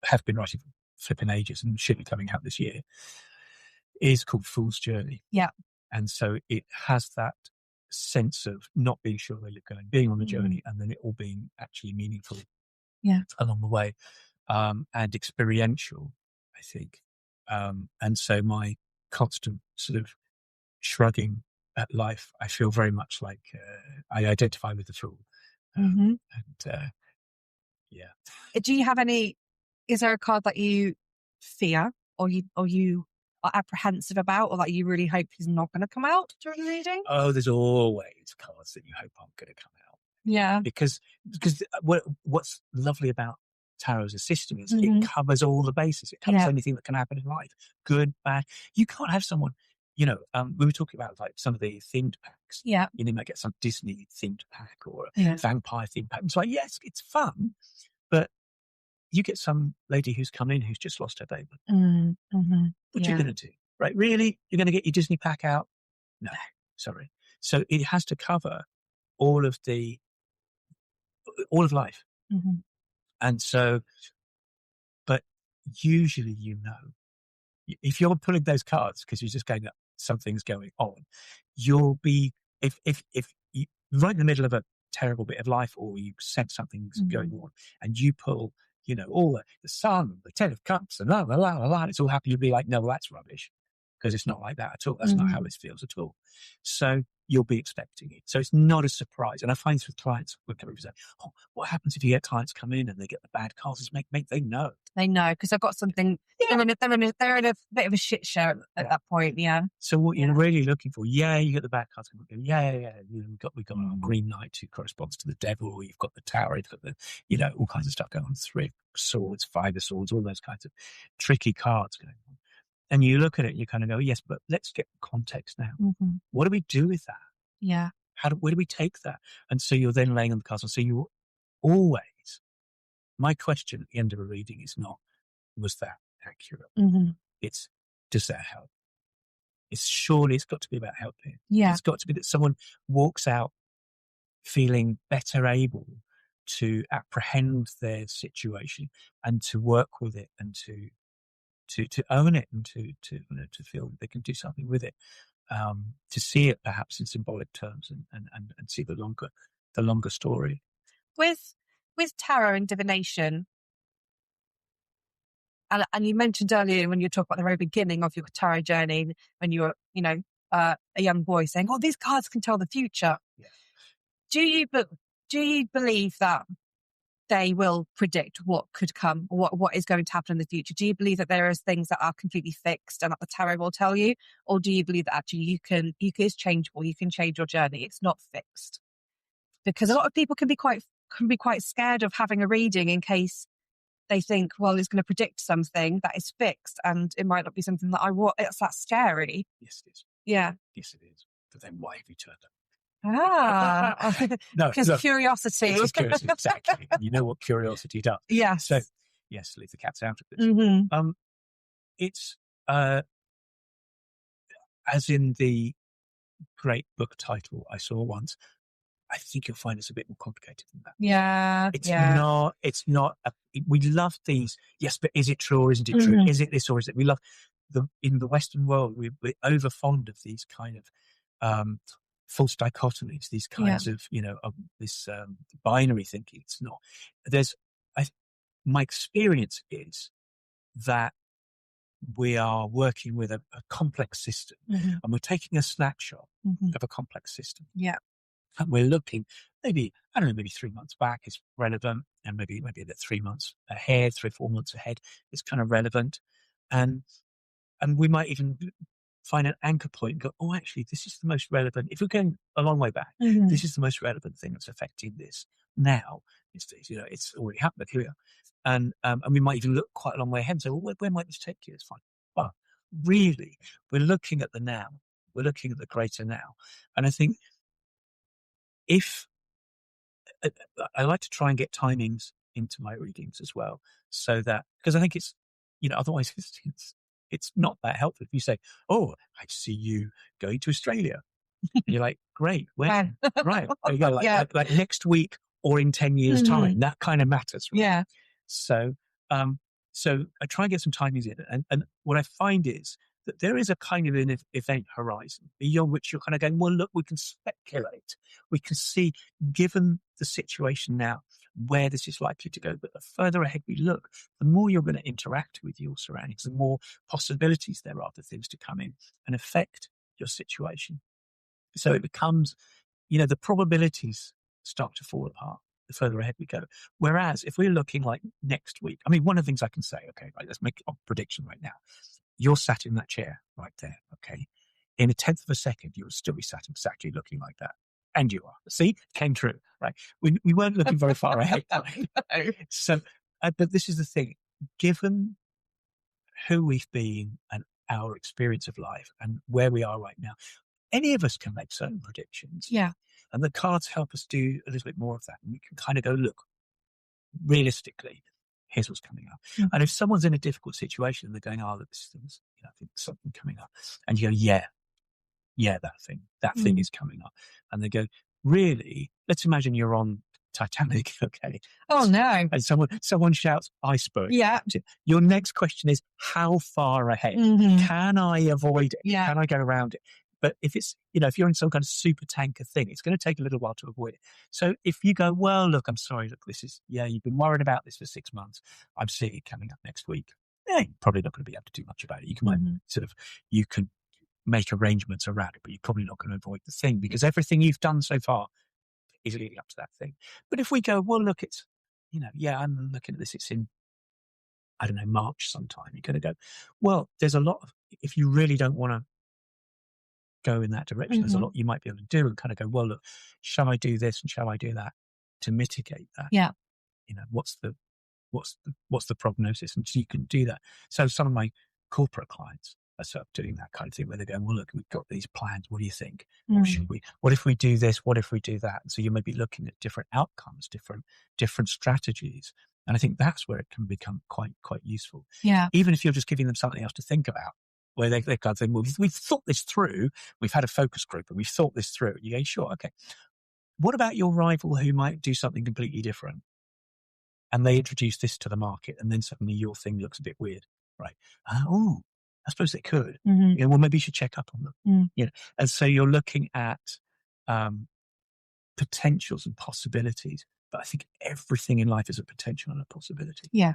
have been writing for flipping ages and should be coming out this year is called Fool's Journey. Yeah. And so it has that sense of not being sure where you're going, being on the journey, and then it all being actually meaningful along the way, and experiential, I think. And so my constant sort of shrugging at life, I feel very much like I identify with the Fool. And do you have any? Is there a card that you fear, or you are apprehensive about, or that you really hope is not going to come out during the reading? Oh, there's always cards that you hope aren't going to come out. Yeah, because what's lovely about tarot as a system is it covers all the bases. It covers anything that can happen in life, good, bad. You can't have someone. We were talking about like some of the themed packs. Yeah, you might get some Disney themed pack or a vampire themed pack. It's like, yes, it's fun, but you get some lady who's come in who's just lost her baby. What are you going to do? Right? Really? You're going to get your Disney pack out? No, sorry. So it has to cover all of life. And so, but usually, if you're pulling those cards because you're just going, something's going on, you'll be, if you right in the middle of a terrible bit of life, or you sense something's going on, and you pull, all the Sun, the Ten of Cups, and it's all happy. You'll be like, no, well, that's rubbish, because it's not like that at all. That's not how this feels at all. So you'll be expecting it. So it's not a surprise. And I find this with clients, what happens if you get clients come in and they get the bad cards? They know. They know, because I've got something. They're in a bit of a shit show at that point. Yeah. So what you're really looking for? Yeah, you get the bad cards. Yeah. We've got our Green Knight who corresponds to the devil. You've got the Tower. You've got the all kinds of stuff going on. 3 swords, 5 of swords, all those kinds of tricky cards going on. And you look at it, and you kind of go, yes, but let's get context now. What do we do with that? Yeah. where do we take that? And so you're then laying on the cards. And so you always, my question at the end of a reading is not, was that accurate? Mm-hmm. It's, does that help? It's got to be about helping. Yeah. It's got to be that someone walks out feeling better able to apprehend their situation and to work with it and to own it and to feel that they can do something with it. To see it perhaps in symbolic terms and see the longer story. With tarot and divination, and you mentioned earlier when you talked about the very beginning of your tarot journey, when you were, a young boy saying, "Oh, these cards can tell the future." Yeah. Do you believe that they will predict what could come, what is going to happen in the future? Do you believe that there is things that are completely fixed and that the tarot will tell you, or do you believe that actually it's changeable? You can change your journey. It's not fixed, because a lot of people can be quite scared of having a reading in case they think, well, it's going to predict something that is fixed, and it might not be something that I want. It's that scary. Yes, it is. Yeah. Yes, it is. But then why have you turned up? No, because curiosity. It's curiosity, exactly. And you know what curiosity does. Yeah. So, yes, leave the cats out of this. Mm-hmm. It's as in the great book title I saw once. I think you'll find it's a bit more complicated than that. Yeah. It's not. We love these. Yes, but is it true or isn't it true? Mm-hmm. Is it this or is it? We love in the Western world. We're over fond of these kind of false dichotomies. These kinds of this binary thinking. It's not. My experience is that we are working with a complex system, mm-hmm. and we're taking a snapshot mm-hmm. of a complex system. Yeah. And we're looking maybe 3 months back is relevant, and maybe 3 months ahead, 3 or 4 months ahead is kind of relevant. And we might even find an anchor point and go, oh, actually, this is the most relevant. If we're going a long way back, mm-hmm. this is the most relevant thing that's affecting this now. It's already happened here. And we might even look quite a long way ahead and say, well, where might this take you? It's fine. But really, we're looking at the now. We're looking at the greater now. And I think if I like to try and get timings into my readings as well, so that, because I think it's, otherwise it's not that helpful. If you say, oh, I see you going to Australia, and you're like, great, when? Right. There you go, like next week or in 10 years' mm-hmm. time. That kind of matters. Right? Yeah. So I try and get some timings in, and what I find is that there is a kind of an event horizon beyond which you're kind of going, well, look, we can speculate. We can see, given the situation now, where this is likely to go. But the further ahead we look, the more you're going to interact with your surroundings, the more possibilities there are for things to come in and affect your situation. So it becomes, the probabilities start to fall apart the further ahead we go. Whereas if we're looking like next week, one of the things I can say, okay, right, let's make a prediction right now. You're sat in that chair right there, okay? In a tenth of a second, you'll still be sat exactly looking like that. And you are. See? Came true, right? We weren't looking very far ahead. So, but this is the thing. Given who we've been and our experience of life and where we are right now, any of us can make certain predictions. Yeah. And the cards help us do a little bit more of that. And we can kind of go, look, realistically, here's what's coming up. Mm-hmm. And if someone's in a difficult situation and they're going, oh, this thing's, I think something coming up. And you go, yeah, that thing is coming up. And they go, really? Let's imagine you're on Titanic, okay? Oh, no. And someone shouts iceberg. Yeah. Your next question is, how far ahead? Mm-hmm. Can I avoid it? Yeah. Can I go around it? But if it's, if you're in some kind of super tanker thing, it's going to take a little while to avoid it. So if you go, well, look, I'm sorry, look, this is, you've been worried about this for 6 months. I'm seeing it coming up next week. You're probably not going to be able to do much about it. You can you can make arrangements around it, but you're probably not going to avoid the thing because everything you've done so far is leading up to that thing. But if we go, well, look, it's, I'm looking at this, it's in, I don't know, March sometime. You're going to go, well, there's a lot of, if you really don't want to go in that direction, there's a lot you might be able to do and kind of go, well, look, shall I do this and shall I do that to mitigate that? Yeah. What's the prognosis? And so you can do that. So some of my corporate clients, are sort of doing that kind of thing where they're going, well, look, we've got these plans. What do you think? What if we do this? What if we do that? So you may be looking at different outcomes, different strategies. And I think that's where it can become quite useful. Yeah. Even if you're just giving them something else to think about, where they kind of think, well, we've thought this through. We've had a focus group and we've thought this through. You go, sure, okay. What about your rival who might do something completely different? And they introduce this to the market, and then suddenly your thing looks a bit weird, right? Oh, I suppose they could. Well, maybe you should check up on them. And so you're looking at potentials and possibilities. But I think everything in life is a potential and a possibility. Yeah.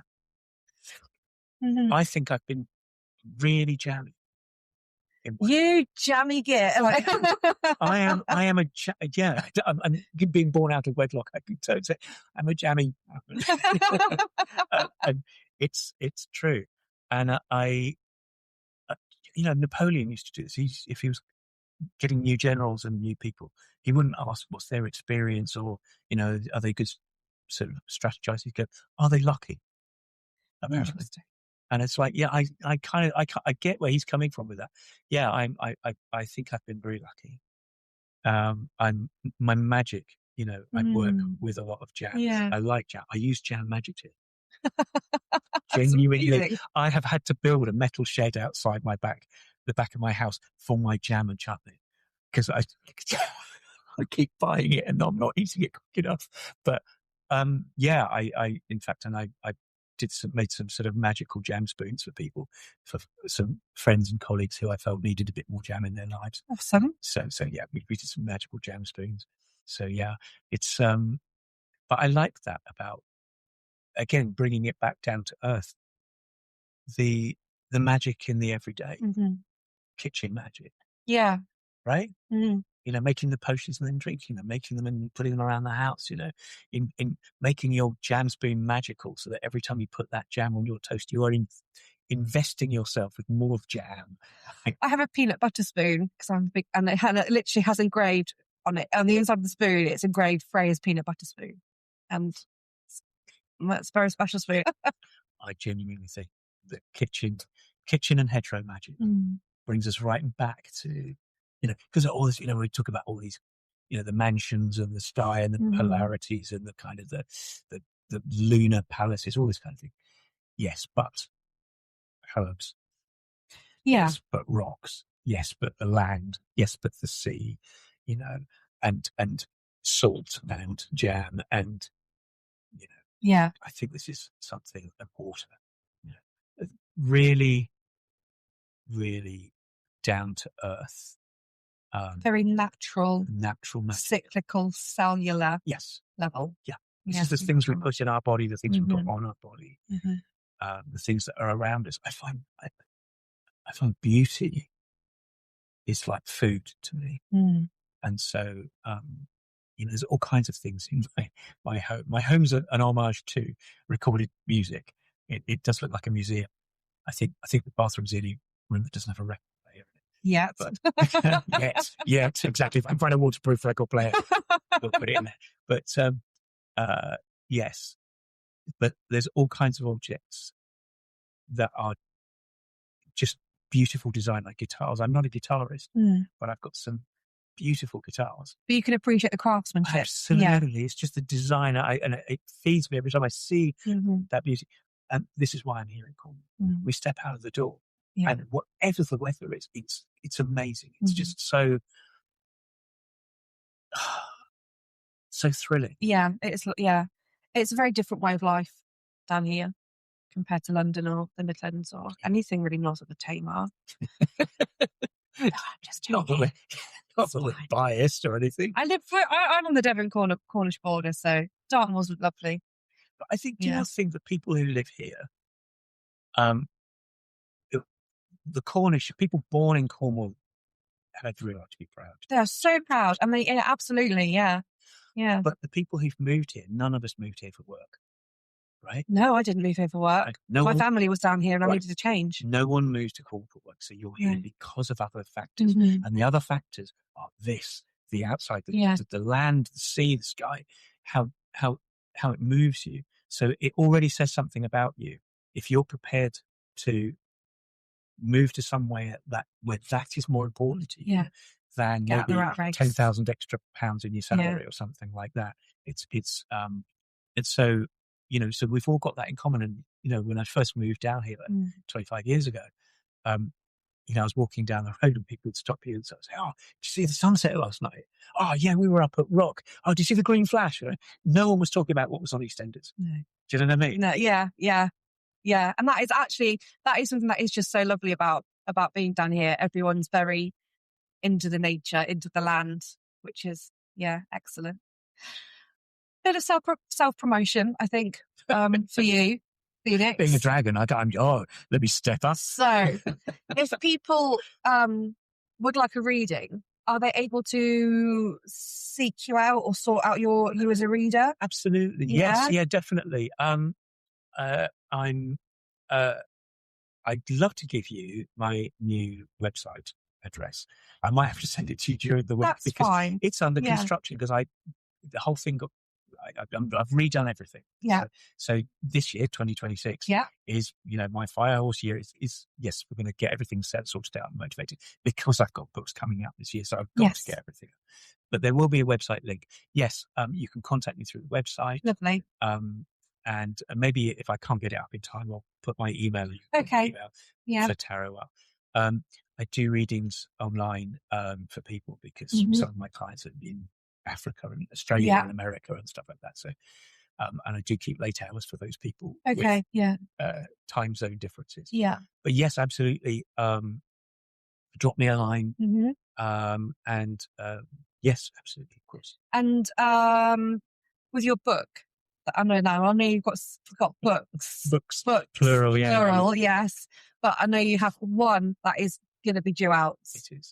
I think I've been really jammy. You jammy git. I am I'm being born out of wedlock. I can totally say I'm a jammy. And it's true. And Napoleon used to do this. If he was getting new generals and new people, he wouldn't ask what's their experience or, are they good sort of strategizers? He'd go, are they lucky? Apparently. And it's like, yeah, I get where he's coming from with that. Yeah, I think I've been very lucky. My magic, I work with a lot of jam. Yeah. I like jam. I use jam magic here. Genuinely, I have had to build a metal shed outside the back of my house for my jam and chutney because I keep buying it and I'm not eating it quick enough. But I in fact, and I made some sort of magical jam spoons for people, for some friends and colleagues who I felt needed a bit more jam in their lives. Awesome. So yeah, we did some magical jam spoons. So yeah, it's but I like that about, again, bringing it back down to earth. The magic in the everyday, kitchen magic. Yeah. Right. Making the potions and then drinking them, making them and putting them around the house, in making your jam spoon magical so that every time you put that jam on your toast, you are investing yourself with more of jam. I have a peanut butter spoon because I'm big, and it literally has engraved on it, on the inside of the spoon, it's engraved Freya's peanut butter spoon. And that's a very special spoon. I genuinely think that kitchen and hedgerow magic brings us right back to, because all this, we talk about all these, the mansions and the sky and the polarities and the kind of the lunar palaces, all this kind of thing. Yes, but herbs. Yeah. Yes, but rocks. Yes, but the land. Yes, but the sea. And salt and jam and yeah. I think this is something important. Really, really down to earth. Very natural, cyclical, cellular level. Yeah. This is the things we put in our body, the things we put on our body, the things that are around us. I find beauty is like food to me. And so, there's all kinds of things in my home. My home's an homage to recorded music. It does look like a museum. I think the bathroom's the only room that doesn't have a record player in it. But yes, exactly. If I can find a waterproof record player, we'll put it in there. But yes, but there's all kinds of objects that are just beautiful design, like guitars. I'm not a guitarist, but I've got some beautiful guitars. But you can appreciate the craftsmanship. Absolutely. Yeah. It's just the design. And it feeds me every time I see that beauty. And this is why I'm here in Cornwall. We step out of the door and whatever the weather is, it's amazing. It's just so thrilling. Yeah. It's a very different way of life down here compared to London or the Midlands or anything really north of the Tamar. I'm just not that we're biased or anything. I'm on the Devon Cornish border, so Dartmoor's lovely. But I think, do you think the people who live here, the Cornish, people born in Cornwall, have every right to be proud. They're so proud. I mean, absolutely, yeah. But the people who've moved here, none of us moved here for work, right? No, I didn't move here for work. My family was down here and I needed to change. No one moves to Cornwall for work, so you're here because of other factors. And the other factors are the outside, the land, the sea, the sky, how it moves you. So it already says something about you. If you're prepared to move to somewhere where that is more important to you than Get maybe 10,000 extra pounds in your salary or something like that. It's so, so we've all got that in common. And, when I first moved down here 25 years ago, I was walking down the road and people would stop you and say, "Oh, did you see the sunset last night? Oh, yeah, we were up at Rock. Oh, did you see the green flash?" No one was talking about what was on EastEnders. No. Do you know what I mean? No, yeah. And that is something that is just so lovely about being down here. Everyone's very into the nature, into the land, which is, excellent. Bit of self-promotion, I think, for you, Phoenix. Being a dragon, let me step up. So, if people would like a reading, are they able to seek you out or sort out you as a reader? Absolutely. Yes. Yeah, definitely. I'd love to give you my new website address. I might have to send it to you during the week. That's because fine. It's under construction because the whole thing I've redone everything. Yeah. So this year, 2026, is, my firehorse year is yes, we're going to get everything sorted out and motivated because I've got books coming out this year. So I've got to get everything. But there will be a website link. Yes. You can contact me through the website. Lovely. And maybe if I can't get it up in time, I'll put my email. For tarot up. I do readings online for people because some of my clients are in Africa and Australia and America and stuff like that. So, and I do keep late hours for those people. Okay. With, time zone differences. Yeah. But yes, absolutely. Drop me a line. And yes, absolutely, of course. And with your book, I know you've got books. Books. Plural, yeah. Plural, yes. But I know you have one that is going to be due out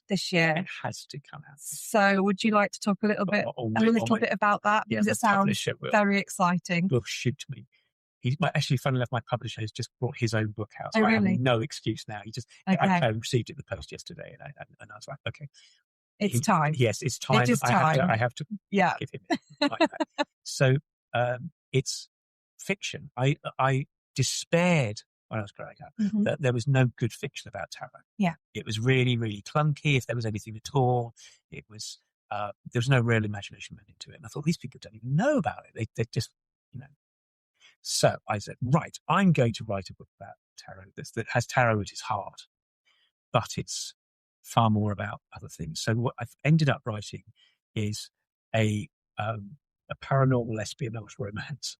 this year. It has to come out. So would you like to talk a little bit about that? Because it sounds very exciting. Will shoot me. Actually, funny enough, my publisher has just brought his own book out. So really? I have no excuse now. I received it in the post yesterday and I was like, okay. It's time. Yes, it's time. It is time. I have to give him it like that. So it's fiction. I despaired when I was growing up that there was no good fiction about tarot. Yeah. It was really, really clunky. If there was anything at all, it was there was no real imagination went into it. And I thought, these people don't even know about it. They just, So I said, right, I'm going to write a book about tarot that has tarot at its heart, but it's far more about other things. So what I've ended up writing is a paranormal espionage romance.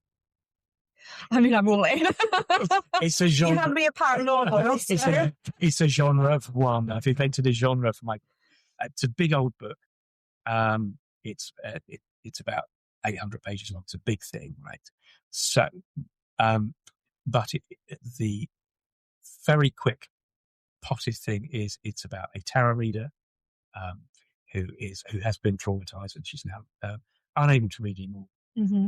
I mean, I'm all in. It's a genre. You hand me a paranormal. It's a genre of one. I've invented a genre for my. It's a big old book. It's about 800 pages long. It's a big thing, right? So, but the very quick potted thing is it's about a tarot reader who has been traumatized and she's now unable to read anymore. Mm-hmm.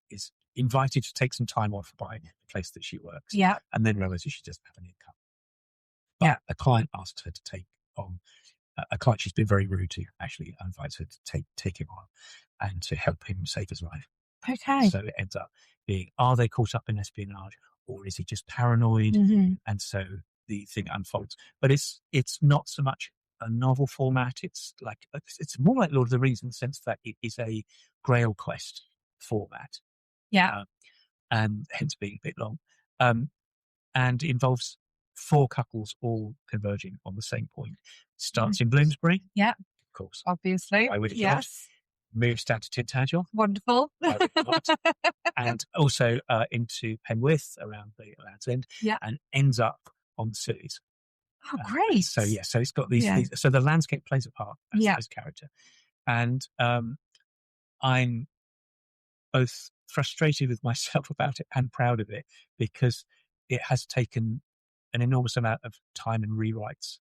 Is invited to take some time off by the place that she works. Yeah. And then realizes she doesn't have an income. But a client asks her to take on a client she's been very rude to, actually invites her to take him on and to help him save his life. Okay. So it ends up being, are they caught up in espionage or is he just paranoid? Mm-hmm. And so the thing unfolds. But it's not so much a novel format. It's more like Lord of the Rings in the sense that it is a Grail quest format. Yeah. And hence being a bit long. And involves 4 couples all converging on the same point. Starts in Bloomsbury. Yeah. Of course. Obviously. I would have yes. Moves down to Tintagel. Wonderful. And also into Penwith around the Land's End. Yeah. And ends up on the Suez. Oh, great. So it's got these, so the landscape plays a part as character. And I'm both frustrated with myself about it and proud of it because it has taken an enormous amount of time and rewrites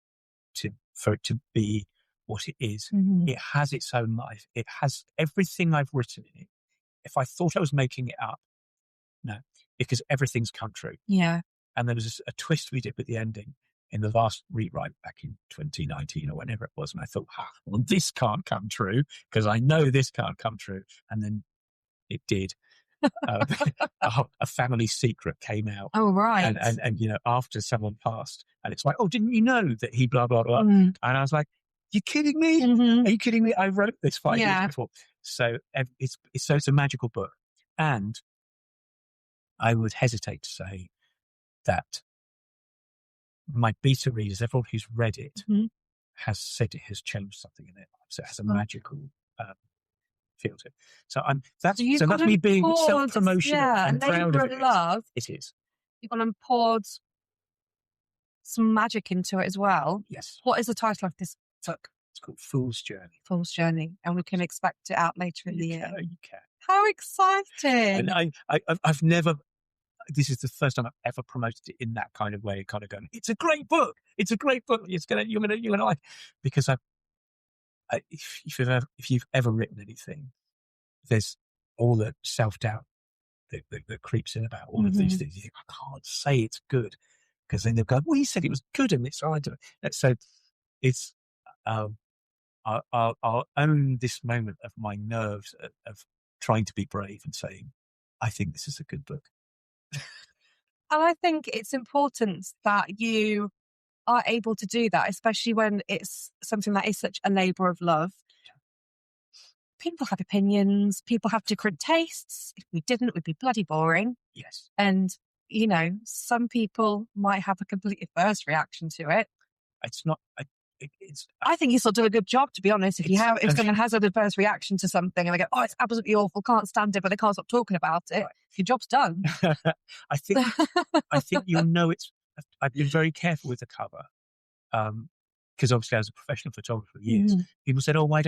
for it to be what it is. Mm-hmm. It has its own life. It has everything I've written in it. If I thought I was making it up, no, because everything's come true. Yeah. And there was a twist we did with the ending in the last rewrite back in 2019 or whenever it was. And I thought, well, this can't come true because I know this can't come true. And then it did. a family secret came out. Oh, right. And after someone passed, and it's like, oh, didn't you know that he blah, blah, blah? Mm. And I was like, you kidding me? Mm-hmm. Are you kidding me? I wrote this 5 years before. So it's a magical book. And I would hesitate to say that my beta readers, everyone who's read it, has said it has changed something in their lives. So it has a magical feel to it. So that's me being self-promotional and proud of it. Love. It is. You've gone and poured some magic into it as well. Yes. What is the title of this book? It's called Fool's Journey. Fool's Journey, and we can expect it out later in the year. You can. How exciting! And I've never. This is the first time I've ever promoted it in that kind of way, kind of going, it's a great book. It's a great book. You're gonna like, because if you've ever written anything, there's all the self-doubt that creeps in about all of these things. You think, I can't say it's good, because then they'll go, well, he said it was good, and it's hard to. So it's I'll own this moment of my nerves of trying to be brave and saying, I think this is a good book. And I think it's important that you are able to do that, especially when it's something that is such a labour of love. People have opinions. People have different tastes. If we didn't, we'd be bloody boring. Yes. And, some people might have a completely adverse reaction to it. It's not... I think you still do a good job, to be honest. If someone has an adverse reaction to something and they go, oh, it's absolutely awful, can't stand it, but they can't stop talking about it, right. Your job's done. I think you'll know it's. I've been very careful with the cover, because obviously I was a professional photographer for years. People said, "Oh, why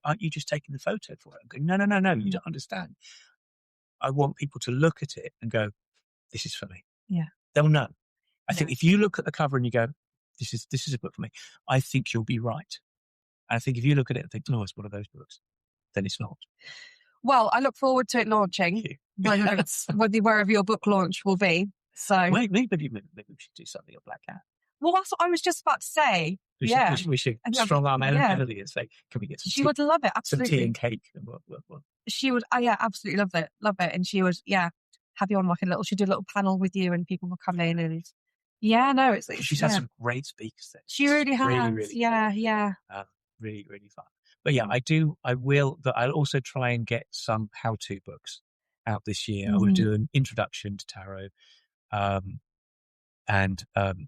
aren't you just taking the photo for it?" I'm going, no, you don't understand. I want people to look at it and go, "This is for me." Yeah, they'll know. I think if you look at the cover and you go, This is a book for me, I think you'll be right. And I think if you look at it and think, no, it's one of those books, then it's not. Well, I look forward to it launching, wherever your book launch will be. So maybe we should do something on Black Cat. Well, that's what I was just about to say. We should strong arm Emily and say, can we get some She would love it, absolutely. Some tea and cake. And what. She would, absolutely love it. And she would, have you on she'd do a little panel with you and people will come in and she's had some great speakers there. She really has. Really, really really, really fun. But I'll also try and get some how-to books out this year. I will do an introduction to tarot. And I'm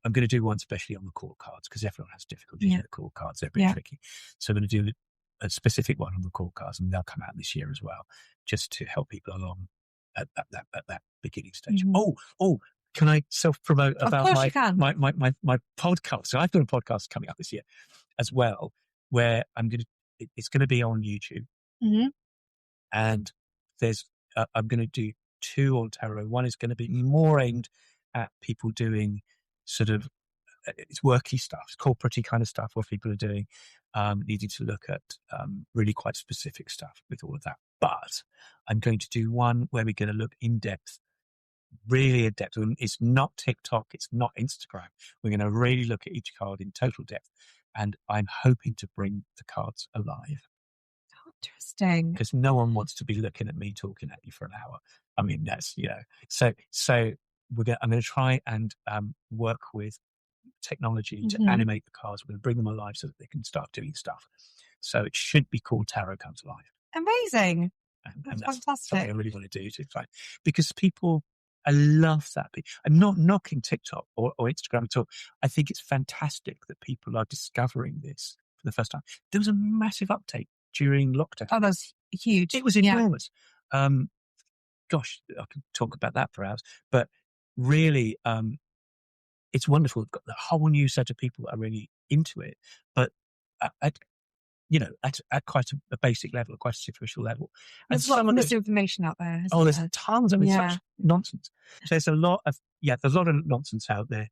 going to do one especially on the court cards, because everyone has difficulties with the court cards. They're a bit tricky. So I'm going to do a specific one on the court cards, and they'll come out this year as well, just to help people along at that beginning stage. Oh, can I self-promote about my podcast? So I've got a podcast coming up this year as well, where it's going to be on YouTube. And I'm going to do 2 on tarot. One is going to be more aimed at people doing sort of, it's worky stuff, it's corporate-y kind of stuff, where people are doing, needing to look at really quite specific stuff with all of that. But I'm going to do one where we're going to look really in depth. It's not TikTok, it's not Instagram. We're going to really look at each card in total depth. And I'm hoping to bring the cards alive. Interesting. Because no one wants to be looking at me talking at you for an hour. I mean, that's, So I'm going to try and work with technology to animate the cards. We're going to bring them alive so that they can start doing stuff. So it should be called Tarot Comes Alive. Amazing. And that's fantastic. Something I really want to do because people, I love that. I'm not knocking TikTok or Instagram at all. I think it's fantastic that people are discovering this for the first time. There was a massive uptake during lockdown. Oh, that's huge. It was enormous. Gosh, I could talk about that for hours. But really, it's wonderful. We've got the whole new set of people that are really into it. But at quite a basic level, quite a superficial level. There's a lot of misinformation out there. There's tons of such nonsense. So there's a lot of nonsense out there.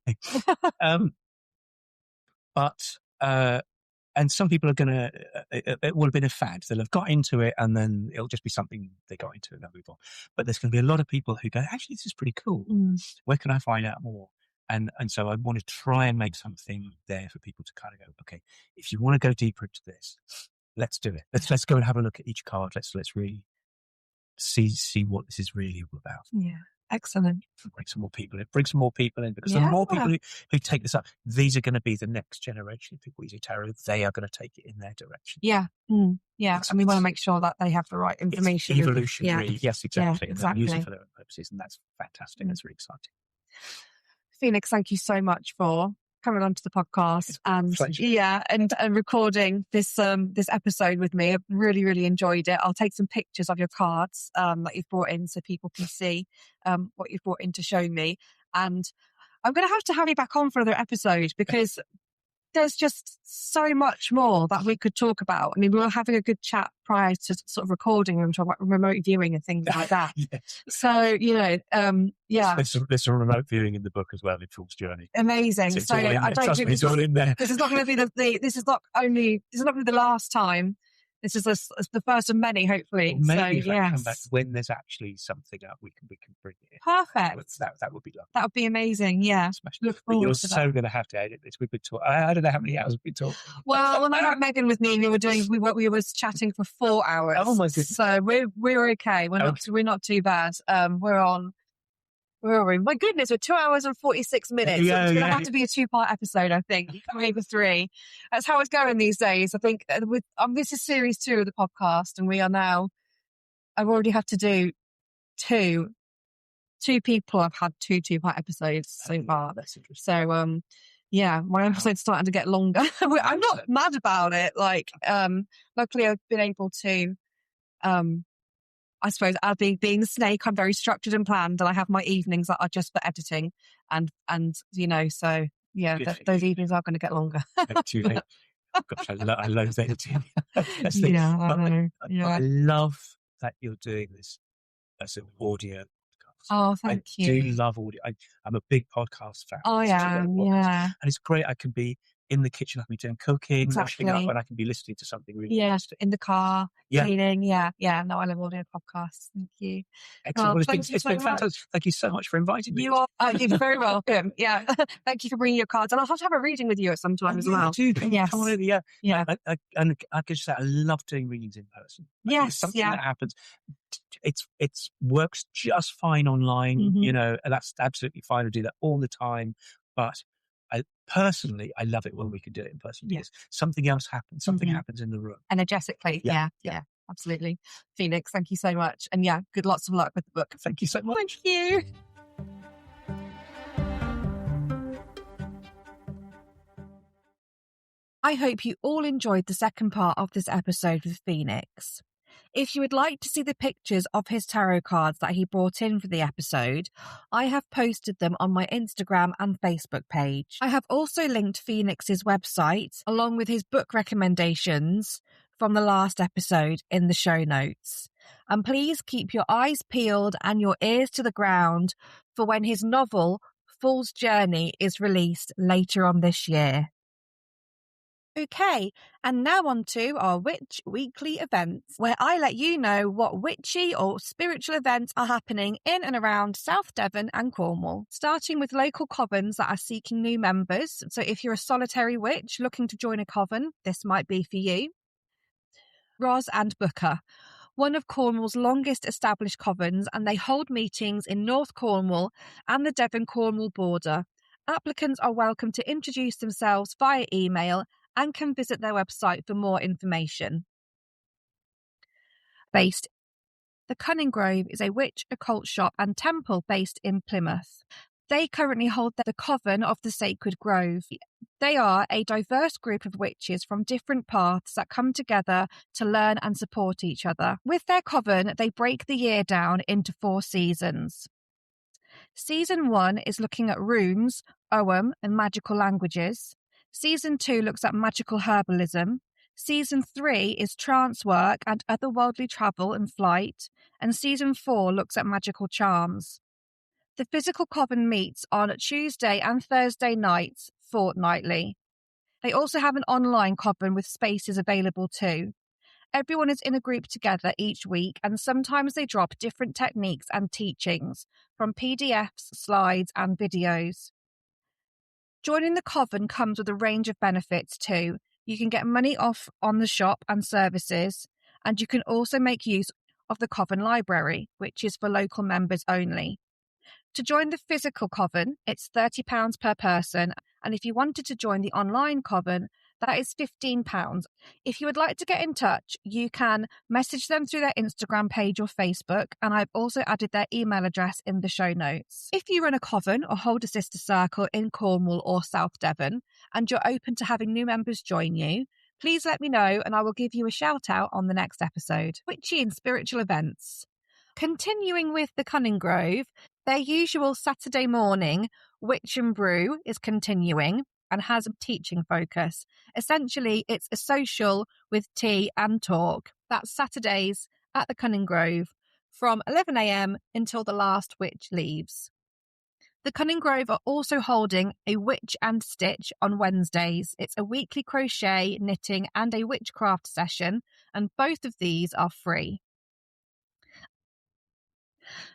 And some people are going to, it will have been a fad. They'll have got into it and then it'll just be something they got into and they'll move on. But there's going to be a lot of people who go, actually, this is pretty cool. Where can I find out more? And so I want to try and make something there for people to kind of go, okay, if you want to go deeper into this, let's do it. Let's go and have a look at each card. Let's really see what this is really all about. Yeah. Excellent. Bring some more people in. Because the more people who take this up, these are going to be the next generation of people using tarot. They are going to take it in their direction. Yeah. Yeah. And we want to make sure that they have the right information. It's evolutionary. Yes, exactly. Yeah, exactly. And use it for their own purposes. And that's fantastic. That's really exciting. Phoenix, thank you so much for coming onto the podcast and recording this episode with me. I've really, really enjoyed it. I'll take some pictures of your cards that you've brought in so people can see what you've brought in to show me. And I'm going to have you back on for another episode because there's just so much more that we could talk about. I mean, we were having a good chat prior to sort of recording and talking about remote viewing and things like that. Yes. So, There's some remote viewing in the book as well, in Fool's Journey. Amazing. So I don't think it's all in there. This is not going to be this is not going to be the last time. This is the first of many, hopefully. Well, maybe if I come back when there's actually something up, we can bring it in. Perfect. That would be lovely. That would be amazing. Yeah. Look forward to that. You're so going to have to edit this. We've been talking. I don't know how many hours we've been talking. Well, when I had Megan with me, we were chatting for 4 hours. Oh my goodness. So we're okay. We're not too bad. Where are we? My goodness, we're 2 hours and 46 minutes. Yeah, it's going to have to be a 2-part episode, I think. Maybe 3. That's how it's going these days. I think this is series 2 of the podcast, and we are now. I've already had to do 2. 2 people have had 2-part episodes so far. That's interesting. So, my episode's starting to get longer. I'm not mad about it. Luckily, I've been able to. I suppose as being the snake, I'm very structured and planned, and I have my evenings that are just for editing, and so those evenings are going to get longer. Gosh, I love editing. I love that you're doing this as an audio podcast. Oh, thank you. I do love audio. I'm a big podcast fan. Oh, yeah, yeah. And it's great. I can be in the kitchen, I can be doing cooking, Exactly. washing up, and I can be listening to something really interesting. In the car, cleaning. Yeah. No, I love audio podcasts. Thank you. Excellent. Well, It's been fantastic. Thank you so much for inviting me. You're very welcome. Yeah. Thank you for bringing your cards. And I'll have to have a reading with you at some time as well. Yes. Come on over, Yeah. And I can just say, I love doing readings in person. Yes. Something that happens. It works just fine online, and that's absolutely fine to do that all the time. But I love it when we can do it in person because something else happens. Something happens in the room. Energetically. Yeah. Absolutely. Phoenix, thank you so much. And lots of luck with the book. Thank you so much. Thank you. I hope you all enjoyed the second part of this episode with Phoenix. If you would like to see the pictures of his tarot cards that he brought in for the episode, I have posted them on my Instagram and Facebook page. I have also linked Phoenix's website along with his book recommendations from the last episode in the show notes. And please keep your eyes peeled and your ears to the ground for when his novel, Fool's Journey, is released later on this year. Okay, and now on to our Witch Weekly events, where I let you know what witchy or spiritual events are happening in and around South Devon and Cornwall, starting with local covens that are seeking new members. So if you're a solitary witch looking to join a coven, this might be for you. Ros and Booker, one of Cornwall's longest established covens, and they hold meetings in North Cornwall and the Devon-Cornwall border. Applicants are welcome to introduce themselves via email and can visit their website for more information. The Cunning Grove is a witch, occult shop and temple based in Plymouth. They currently hold the Coven of the Sacred Grove. They are a diverse group of witches from different paths that come together to learn and support each other. With their coven, they break the year down into 4 seasons. Season 1 is looking at runes, Ogham, and magical languages. Season 2 looks at magical herbalism. Season 3 is trance work and otherworldly travel and flight. And Season 4 looks at magical charms. The physical coven meets on Tuesday and Thursday nights fortnightly. They also have an online coven with spaces available too. Everyone is in a group together each week, and sometimes they drop different techniques and teachings from PDFs, slides, and videos. Joining the coven comes with a range of benefits too. You can get money off on the shop and services, and you can also make use of the Coven Library, which is for local members only. To join the physical Coven, it's £30 per person, and if you wanted to join the online Coven, that is £15. If you would like to get in touch, you can message them through their Instagram page or Facebook, and I've also added their email address in the show notes. If you run a Coven or hold a sister circle in Cornwall or South Devon, and you're open to having new members join you, please let me know and I will give you a shout out on the next episode. Witchy and spiritual events. Continuing with the Cunning Grove, their usual Saturday morning Witch and Brew is continuing and has a teaching focus. Essentially, it's a social with tea and talk. That's Saturdays at the Cunning Grove from 11 a.m. until the last witch leaves. The Cunning Grove are also holding a Witch and Stitch on Wednesdays. It's a weekly crochet, knitting and a witchcraft session, and both of these are free.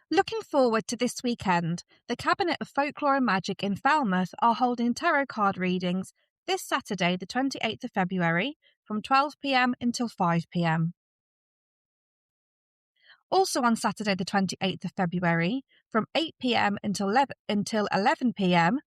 Looking forward to this weekend, the Cabinet of Folklore and Magic in Falmouth are holding tarot card readings this Saturday, the 28th of February, from 12 p.m. until 5 p.m. Also on Saturday, the 28th of February, from 8 p.m. until 11 p.m.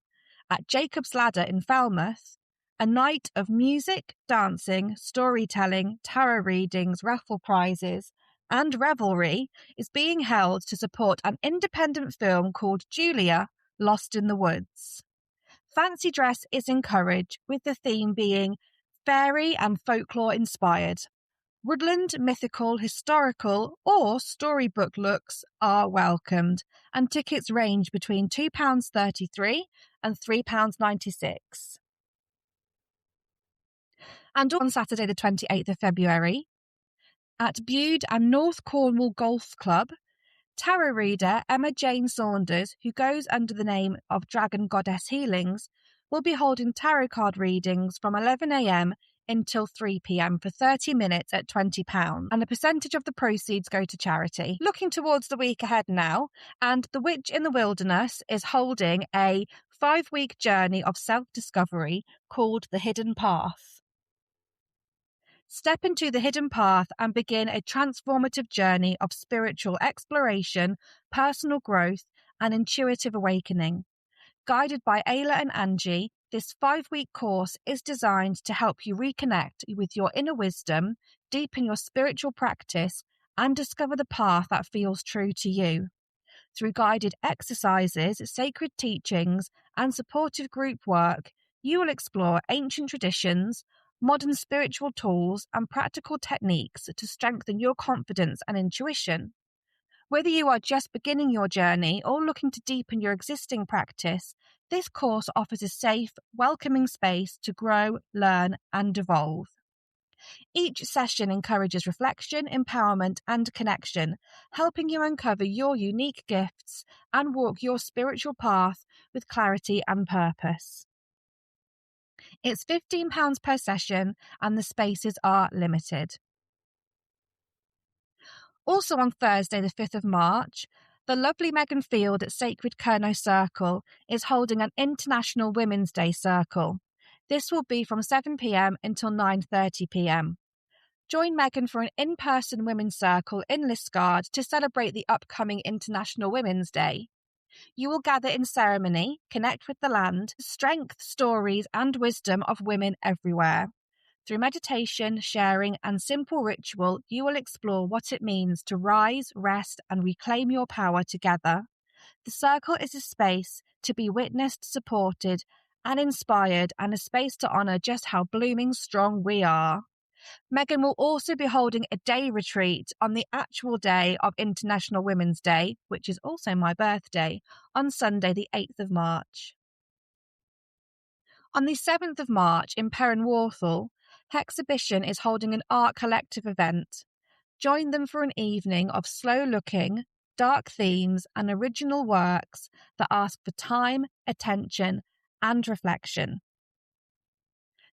at Jacob's Ladder in Falmouth, a night of music, dancing, storytelling, tarot readings, raffle prizes, and revelry is being held to support an independent film called Julia, Lost in the Woods. Fancy dress is encouraged, with the theme being fairy and folklore inspired. Woodland, mythical, historical, or storybook looks are welcomed, and tickets range between £2.33 and £3.96. And on Saturday, the 28th of February, at Bude and North Cornwall Golf Club, tarot reader Emma Jane Saunders, who goes under the name of Dragon Goddess Healings, will be holding tarot card readings from 11 a.m. until 3 p.m. for 30 minutes at £20, and a percentage of the proceeds go to charity. Looking towards the week ahead now, and The Witch in the Wilderness is holding a 5-week journey of self-discovery called The Hidden Path. Step into the hidden path and begin a transformative journey of spiritual exploration, personal growth, and intuitive awakening. Guided by Ayla and Angie, this 5-week course is designed to help you reconnect with your inner wisdom, deepen your spiritual practice, and discover the path that feels true to you. Through guided exercises, sacred teachings, and supportive group work, you will explore ancient traditions, modern spiritual tools, and practical techniques to strengthen your confidence and intuition. Whether you are just beginning your journey or looking to deepen your existing practice, this course offers a safe, welcoming space to grow, learn, and evolve. Each session encourages reflection, empowerment, and connection, helping you uncover your unique gifts and walk your spiritual path with clarity and purpose. It's £15 per session and the spaces are limited. Also on Thursday, the 5th of March, the lovely Megan Field at Sacred Kerno Circle is holding an International Women's Day Circle. This will be from 7 p.m. until 9:30 p.m. Join Megan for an in-person women's circle in Liscard to celebrate the upcoming International Women's Day. You will gather in ceremony, connect with the land, strength, stories, and wisdom of women everywhere. Through meditation, sharing, and simple ritual, you will explore what it means to rise, rest, and reclaim your power together. The circle is a space to be witnessed, supported, and inspired, and a space to honour just how blooming strong we are. Megan will also be holding a day retreat on the actual day of International Women's Day, which is also my birthday, on Sunday the 8th of March. On the 7th of March in Perranwarthal, Hexhibition is holding an art collective event. Join them for an evening of slow-looking, dark themes and original works that ask for time, attention, and reflection.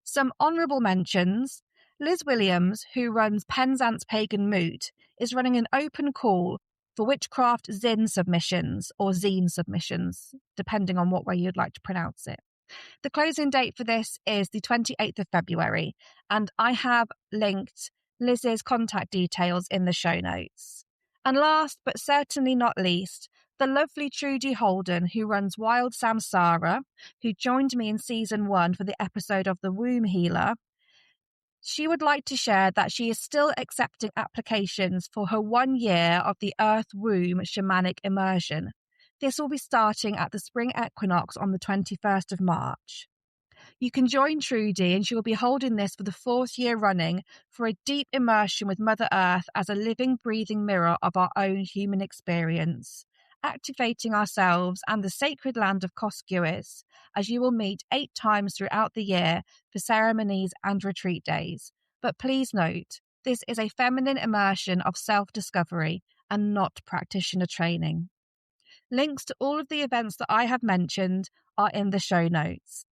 Some honourable mentions. Liz Williams, who runs Penzance Pagan Moot, is running an open call for witchcraft zine submissions, or zine submissions, depending on what way you'd like to pronounce it. The closing date for this is the 28th of February, and I have linked Liz's contact details in the show notes. And last but certainly not least, the lovely Trudy Holden, who runs Wild Samsara, who joined me in season 1 for the episode of The Womb Healer. She would like to share that she is still accepting applications for her 1 year of the Earth Womb Shamanic Immersion. This will be starting at the spring equinox on the 21st of March. You can join Trudy, and she will be holding this for the 4th year running for a deep immersion with Mother Earth as a living, breathing mirror of our own human experience, activating ourselves and the sacred land of Cosguis, as you will meet 8 times throughout the year for ceremonies and retreat days. But please note, this is a feminine immersion of self-discovery and not practitioner training. Links to all of the events that I have mentioned are in the show notes.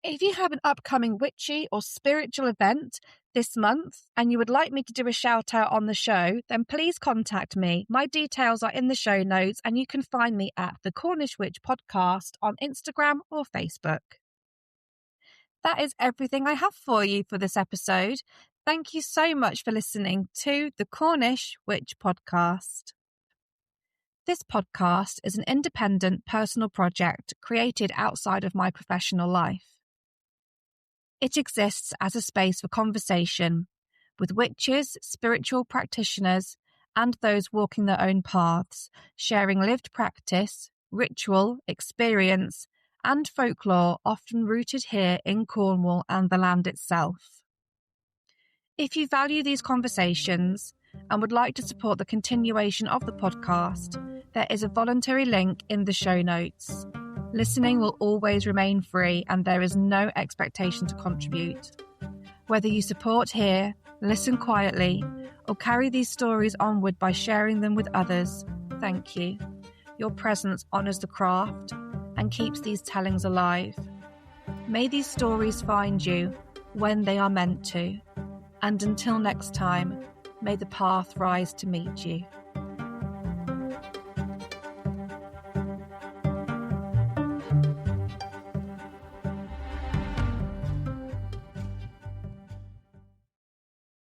If you have an upcoming witchy or spiritual event this month and you would like me to do a shout out on the show, then please contact me. My details are in the show notes, and you can find me at the Cornish Witch Podcast on Instagram or Facebook. That is everything I have for you for this episode. Thank you so much for listening to the Cornish Witch Podcast. This podcast is an independent personal project created outside of my professional life. It exists as a space for conversation with witches, spiritual practitioners, and those walking their own paths, sharing lived practice, ritual, experience, and folklore often rooted here in Cornwall and the land itself. If you value these conversations and would like to support the continuation of the podcast, there is a voluntary link in the show notes. Listening will always remain free, and there is no expectation to contribute. Whether you support here, listen quietly, or carry these stories onward by sharing them with others, thank you. Your presence honours the craft and keeps these tellings alive. May these stories find you when they are meant to. And until next time, may the path rise to meet you.